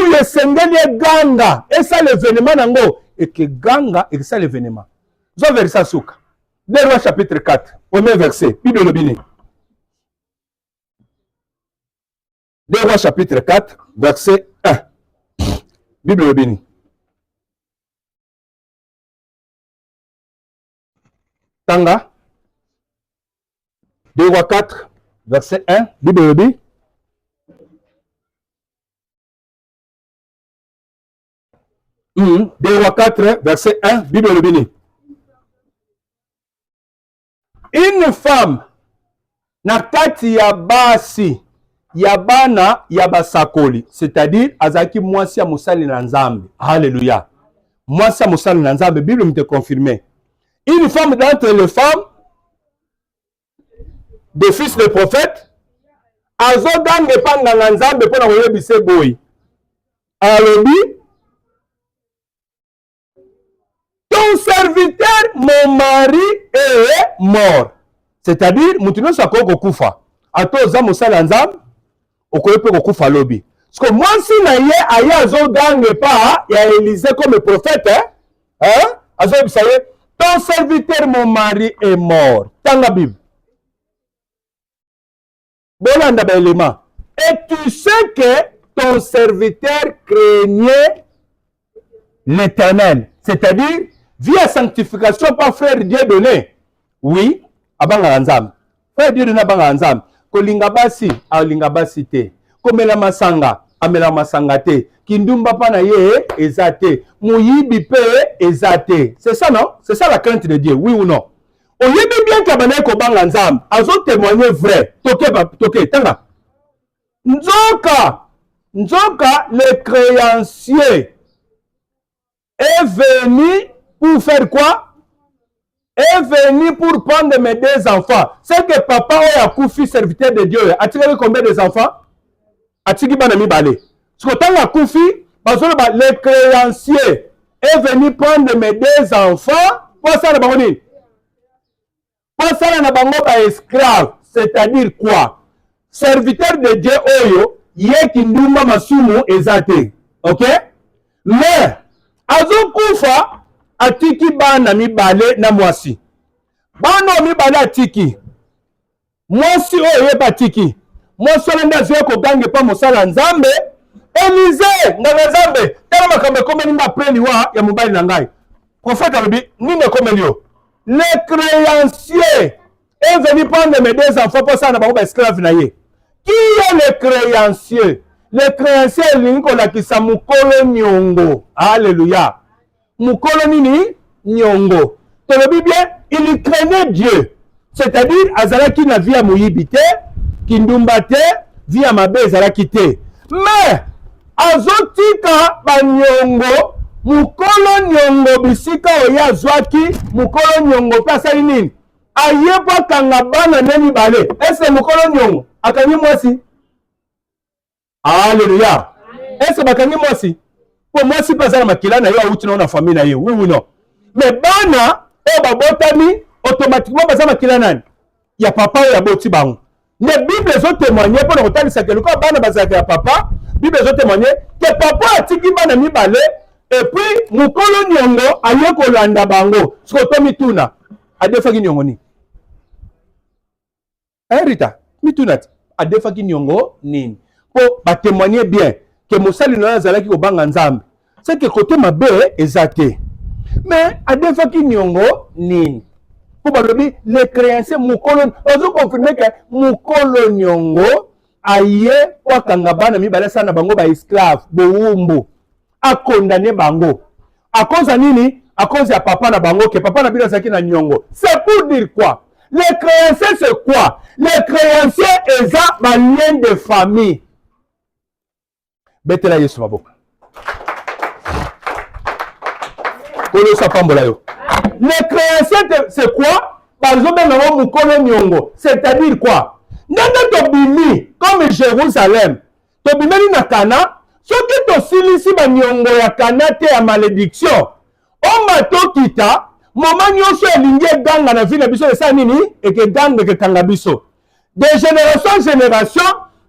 où le Seigneur ganga, et ça l'événement nango, et que ganga, et ça l'événement. Zo verset souka. 2 Rois chapitre 4, premier verset, Bible Lobini. 2 Rois chapitre 4, verset 1. Bible Lobini. Tanga. 2 Rois 4, verset 1, Bible Lobini. 2 Rois 4, verset 1, Bible le béni. Une femme, nakati ya basi, ya bana, ya basakoli, c'est-à-dire, azaki mwasi ya musali na nzambe. Alléluia. Mwasi ya musali na nzambe, Bible me te confirmer. Une femme d'entre les femmes, des fils de prophètes, azogange panga na nzambe pona koyebise boy. Alobi, ton serviteur, mon mari, est mort. C'est-à-dire, mutuno sako kokufa. Ato oza musala nzambe, okoyepe kokufa lobi. Parce que moi si na ye aya azogange pa ya Élisée comme prophète, azoyebisa ye, ton serviteur, mon mari, est mort. Tanga Bible. Bolanda ba élément. Et tu sais que ton serviteur craignait l'Éternel. C'est-à-dire, via sanctification par frère Dieu donné. Oui, abanga nzambe. Frère Dieu donné abanga nzambe. Kolinga basi, alinga basi te. Komela masanga, amela masanga te. Kindumba pa na ye, ezate. Muyibi pe, ezate. C'est ça, non? C'est ça la crainte de Dieu, oui ou non? On y est bien kabane ko banga nzambe. Azo témoigner vrai. Toke, tanga. Nzoka, le créancier est venu pour faire quoi? Est venu pour prendre mes 2 enfants. C'est que papa a koufi serviteur de Dieu. A-t-il combien des enfants? A-t-il banami balé? Ce que tant a koufi, le créancier est venu prendre mes 2 enfants. Pour ça, pour ça, na bango ba esclave. C'est-à-dire quoi? Serviteur de Dieu oyo, ye kinduma masumu ezate. Ok? Mais, azo kufa, atiki bana mibale na mwasi. Bana mibale atiki. Mwasi oyo ye patiki. Mwasi olenda zwe ko gange pa mosala nzambe. Élisée, nganga nzambe. Tala makambe komeni mba preni wa ya mobali na ngai. Prophète alobi, nini komeni yo? Le créancier est venu prendre mes 2 enfants pour ça na bango ba esclave na ye. Qui est le créancier? Le créancier est l'inko la kisa mukolo nyongo. Alléluia. Mukolo nini? Nyongo. Tolobi bien, il craignait Dieu. C'est-à-dire, azalaki na via mouyibite, kindumbate, via mabe azalaki te. Mais, azotika banyongo, mukolo nyongo bisika oya zwaki, mukolo nyongo pasali nini? Ayepa kanga bana neni bale. Est-ce mukolo nyongo? Akanyi mwasi? Alléluia. Est-ce bakanyi mwasi? Pour mwasi pasala makila na yo auti na famille na yo. Oui ou non? Mais bana, babotami, automatiquement pasala makila nani? Ya papa ya boti bango. Mais Bible zo témoigner pour le ça que le corps bana bazaka ya papa, Bible zo témoigner que papa atiki bana mibale et puis mukolo nyongo ayeko landa bango. Siko to mituna. Adefaki nyongo ni. Rita, mitunati adefaki nyongo nini? Po ba témoigner bien que mosali na zalaki ko banga nzambe. C'est que côté mabe ezate. Mais adefaki nyongo nini? Pour balobi les créanciers mukolo, ozo confirmer que mukolo nyongo aye kwa kangabana mibale sana bango ba esclave boumbu a condamné bango. À cause de nini? À cause de papa na bango que papa na bila saki na nyongo. C'est pour dire quoi? Les créanciers c'est quoi? Les créanciers eza ba lien de famille. Betela Yesu maboka. Kolo sa pambola yo. Les créanciers c'est quoi? Par exemple na mukolo nyongo. C'est-à-dire quoi? Nanga tobimi comme Jérusalem. Tobimeli na Kana. Soki tosilisi ba nyongo ya Kana te ya malédiction. O mato kita mama nyonso elingi eganga na vie na biso esa nini? Eke ganga ke kanga biso. De génération en génération,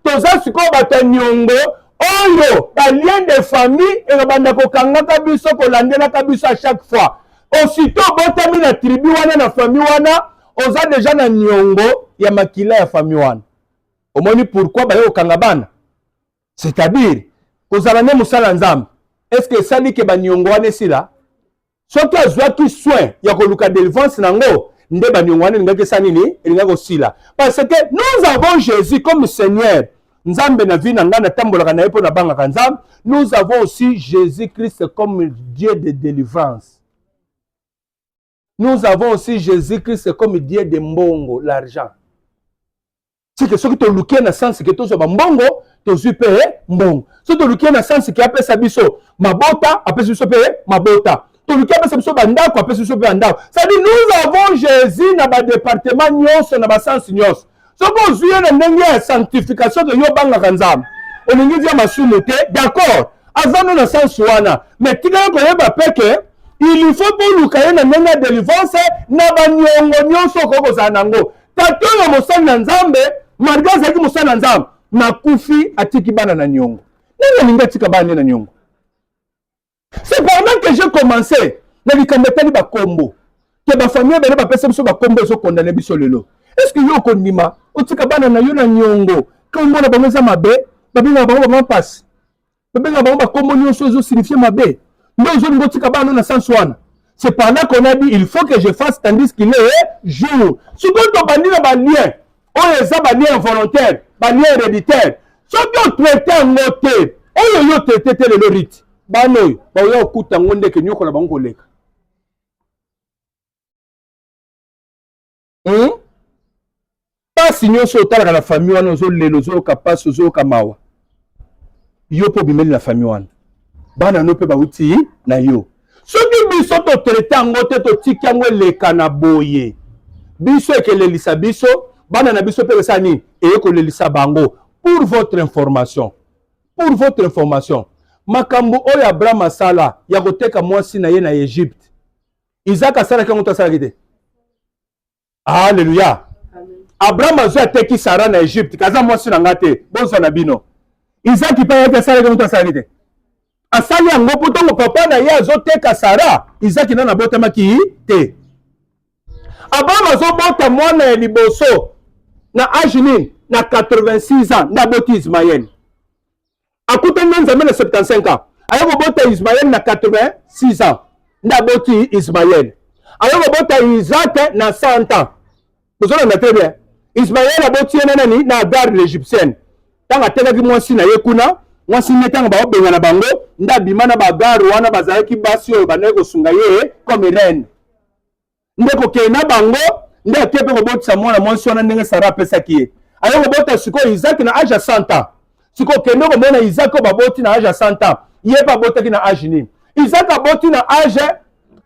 toza sikoyo bato nyongo oyo ba lien de famille et banda ko kangaka biso ko landelaka biso à chaque fois. Aussitôt botami na tribu wana na famille wana, oza déjà na nyongo ya makila ya famille wana. Omoni pourquoi ba yo kanga bana? C'est-à-dire, kozala ne musala nzambe. Est-ce que ça dit que ba nyongo wana sila? Soki azwaki soin ya koluka délivrance nango, nde ba nyongo wana ngaki sa nini? Elinga ko sila. Parce que nous avons Jésus comme Seigneur. Nzambe na vie na nga na tambolaka na ye mpo na bangaka Nzambe. Nous avons aussi Jésus-Christ comme Dieu de délivrance. Nous avons aussi Jésus-Christ comme Dieu de mbongo, l'argent. C'est que ce que tu as dans le sens que tu as mbongo, tu as payé mbongo. Si tu as dans le sens que tu as payé biso mabota, après tu as payé mabota. Tu as payé biso bandako, après tu as payé bandako. Ça dit nous avons Jésus dans le département nyonso, dans le sens nyonso. Si vous avez une sanctification de Yobanga Kanzam, on a dit à ma soumoute, d'accord, avant nous, dans le sens wana, mais tu as que il faut pour nous qu'il y ait une délivrance, na banyongo nyonso koko zanango. Tato yo mosana nzambe, malgré zaki mosana nzambe, na kufi atiki bana na nyongo. Nani ninga tika bana na nyongo. C'est pendant que j'ai commencé, na likambetali ba kombo. Que ba famille bene ba pesa biso ba kombo so condamner biso lelo. Est-ce que yo kondima, otika bana na yo na nyongo, quand on a bango za mabe, ba binga bango ba passe. Ba binga bango ba kombo nyonso zo signifier mabe. C'est pendant qu'on a dit il faut que je fasse tandis qu'il est jour. Si vous avez un lien, on les a un lien volontaire, un lien héréditaire. Si vous traitez en noté, on a traité le rite. Banoy, on a écouté un monde que nous avons collègue. Pas si nous sommes dans la famille, nous sommes les lozo capaces, nous sommes kamawa. Yo po bimeli la famille. Bana no pe ba uti na yo. Soki biso to traiter ngo te to tikango leka na boye. Biso ekelelisa biso, bana na biso pe sani ekolelisa bango. Pour votre information. Pour votre information. Makambo oyo Abraham asala ya koteka mwasi na ye na Egypte. Isaac asala kango to sala kite. Alléluia. Abraham azo ateki Sarah na Egypte, kaza mwasi na ngate, bonso na bino. Isaac pa ya sala kango to sala kite. Asali yango poto papa na ye azoteka Sara, Isaki na botamaki te. Abraham azobota mwana ya liboso na âge nini na 86 ans na boti Ismaël. Akuta nzambe na 75 ans. Ayo bota Ismaël na 86 ans na boti Ismaël. Ayo bota Isaac na 100 ans. Vous avez très bien. Ismaël a boti nani na Agar l'Égyptienne. Tanga teka ki mwasi na ye kuna. Mwasi netanga ba obenga na bango nda bimana bagaru wana bazalaki basi oyo baneko sunga ye comme reine ndeko kena bango nda kepe ko botisa mwana mwasi wana ndenge Sara pesa kiye ayo ko bota siko Isaac na âge 100 ans siko kendo ko mona Isaac ko baboti na âge 100 ans ye pa botaki na âge nini Isaac aboti na âge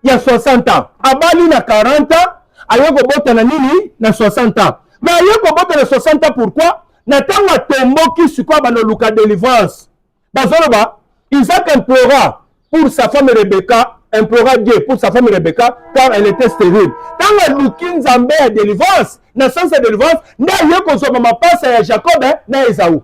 ya 60 ans abali na 40 ans ayo ko bota na nini na 60 ans mais ayo ko bota na 60 ans pourquoi na tanga tomboki siko bano luka délivrance. Bazoloba, Isaac implora pour sa femme Rebecca, implora Dieu pour sa femme Rebecca, car elle était stérile. Quand la Lukin Zambé a délivrance, naissance de délivrance, n'a rien qu'on soit maman passe à Jacob, n'a Esaou.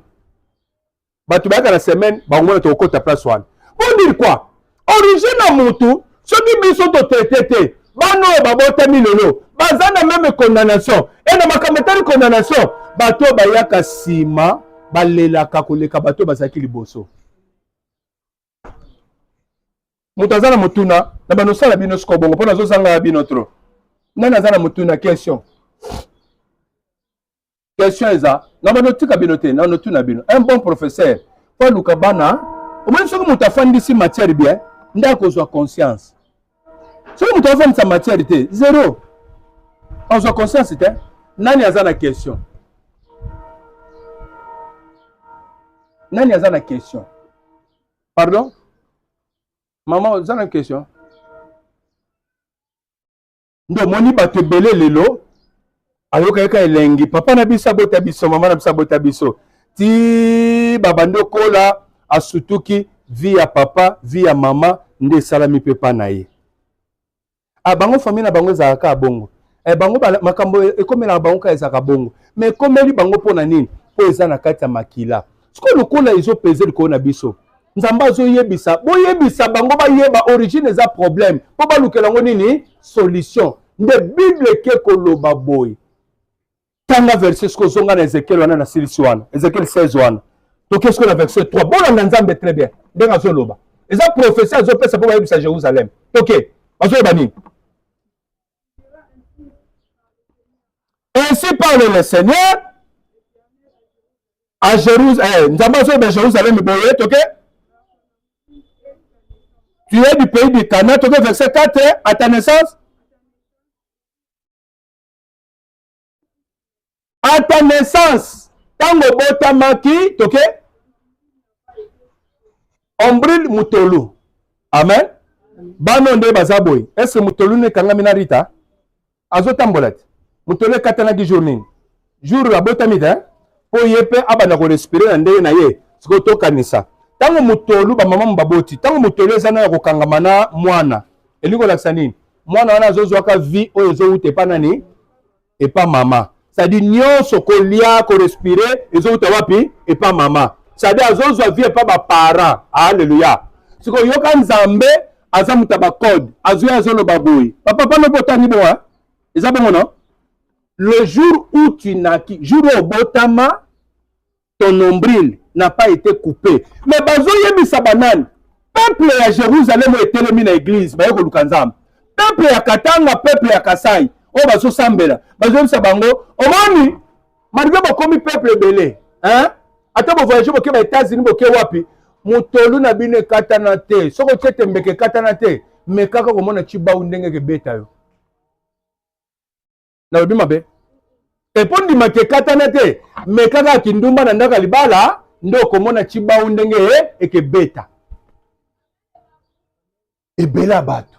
Batubaka la semaine, on est au côté de place one. Pour dire quoi? Origine à Moutou, ceux qui sont au traité, Bano et Babota Milolo, Bazana même condamnation, et dans ma commentary condamnation, Bato Bayaka Sima. Balela kakoleka bato bazaki liboso mutazana mutuna na banosala bino skobongo pona zozanga bino tro nana zana mutuna question eza na banotika bino te na notuna bino un bon professeur pa lukabana au moins soki mutafandi si matière bien nda kozwa conscience soki mutafandi sa matière te zéro kozwa conscience te nani azana question. Nani a une question? Pardon? Maman, vous avez une question? Non, moni bato belé lelo. Ayoka eka elengi. Papa na bisa bota biso, maman na bisa bota biso. Ti babando kola asutuki via papa, via mama, nde salami pepa na ye. A bango famille na bango ezaka bongo. E bango makambo ekomela bango ka ezaka bongo. Mais komeli bango pona nini? Po eza na kati ya makila. Ce que le cola ils ont pesé le corona biso. Nzamba zo yebisa, bo yebisa bango ba yeba origine eza problème. Po ba lukelango nini solution. De Bible ke koloba boy. Tanga verset ce que zonga na Ezekiel wana na Silisiwana. Ezekiel 16 wana. Donc qu'est-ce que la verset 3? Bon na Nzambe très bien. Denga zo loba. Eza prophétie zo pesa po ba yebisa Jérusalem. OK. Bazo bani. Ainsi parle le Seigneur. à Jérusalem, Jérusalem, ok? Tu es du pays du Canaan, ok? Verset 4, à ta naissance. À ta naissance, tango botamaki, ok? Ombril mutolu. Amen. Bano nde bazaboy. Est-ce que mutolu ne kanga minarita? Azotambolat. Mutolu katana di journée. Jour la botamita, po yepe abana ko respirer ndenge na ye. Siko to kanisa. Tango mutolu ba mama mbaboti. Tango mutolu ezana ya kokangamana mwana. Eliko lakisa nini? Mwana wana azozwaka vie oyo ezowute pa nani? Et pas maman. C'est-à-dire nyonso kolia ko respirer ezowuta wapi? Et pas maman. C'est-à-dire azozwa vie pas ba parents. Alléluia. Siko yoka nzambe azamuta ba code. Azuya azolo baboui. Papa no botani bo hein? Eza bon non? Le jour où tu naquis, jour où botama, ton nombril n'a pas été coupé. Mais bazo yebisa banane. Peuple à Jérusalem était le mina église, ba yeko lukanzam. Peuple ya Katanga, peuple ya Kasai. O bazo sambela. Bazo yebisa bango, omani, malgré bokomi peuple belé, hein? Ata bo voyager boke ba États-Unis boke wapi? Mutolu na bine katana te. Soko tete mbeke katana te. Me kaka komona chiba undenge ke beta yo. Na obi mabe. Epondi make katana te. Me kaka kindumba na ndaka libala ndo komona chiba undenge eke beta. Ebela bato.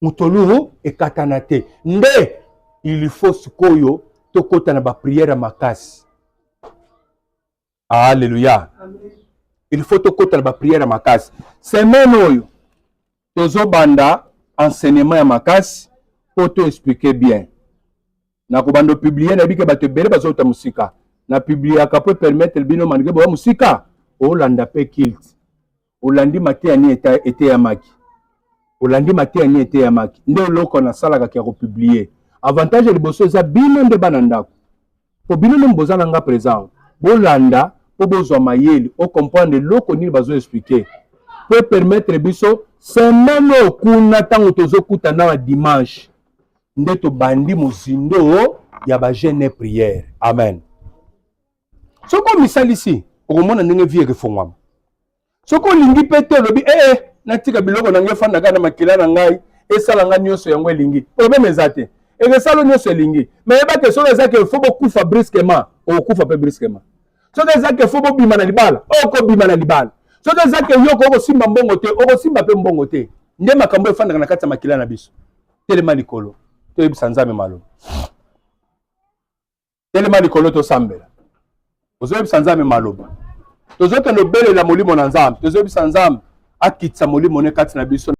Mutolu e katana te. Nde il faut sikoyo tokota na ba prière makasi. Alléluia. Il faut tokota na ba prière makasi. Semaine oyo tozo banda enseignement ya makasi pour te expliquer bien. Na ko bando publier na bike bato bele bazota musika. Na publier ka peut permettre le bino manike bo musika. Olanda pe kilt. Olandi maté ani été ya maki. Olandi maté ani été ya maki. Nde loko na sala ka ko publier. Avantage le bosso za bino nde bananda. Po bino mboza nga présent. Bolanda po bozwa mayeli o comprendre loko ni bazo expliquer. Peut permettre biso semaine okuna tango tozokuta na dimanche. Nde to bandi muzindo ya ba jeune prière. Amen. Soko misali ici, okomona ndenge vie ke fongwama. Soko lingi pete lobi natika biloko na nge fanda kana makila na ngai esala nga nyonso yango elingi. Problème ezate. Et salo nyonso elingi. Mais yeba ke solo ezake faut bokufa brusquement, okufa pe brusquement. Soko ezake faut bobima na libala, okobima na libala. Soko ezake yoko okosimba mbongo te, okosimba pe mbongo te. Nde makambo efanda na kati ya makila na biso. Telema likolo. To yebisa nzambe malo. Telema likolo to sambela. Ozo yebisa nzambe maloba. Tozo te no belela molimo na nzambe. Tozo yebisa nzambe akitsa molimo ne kati na biso.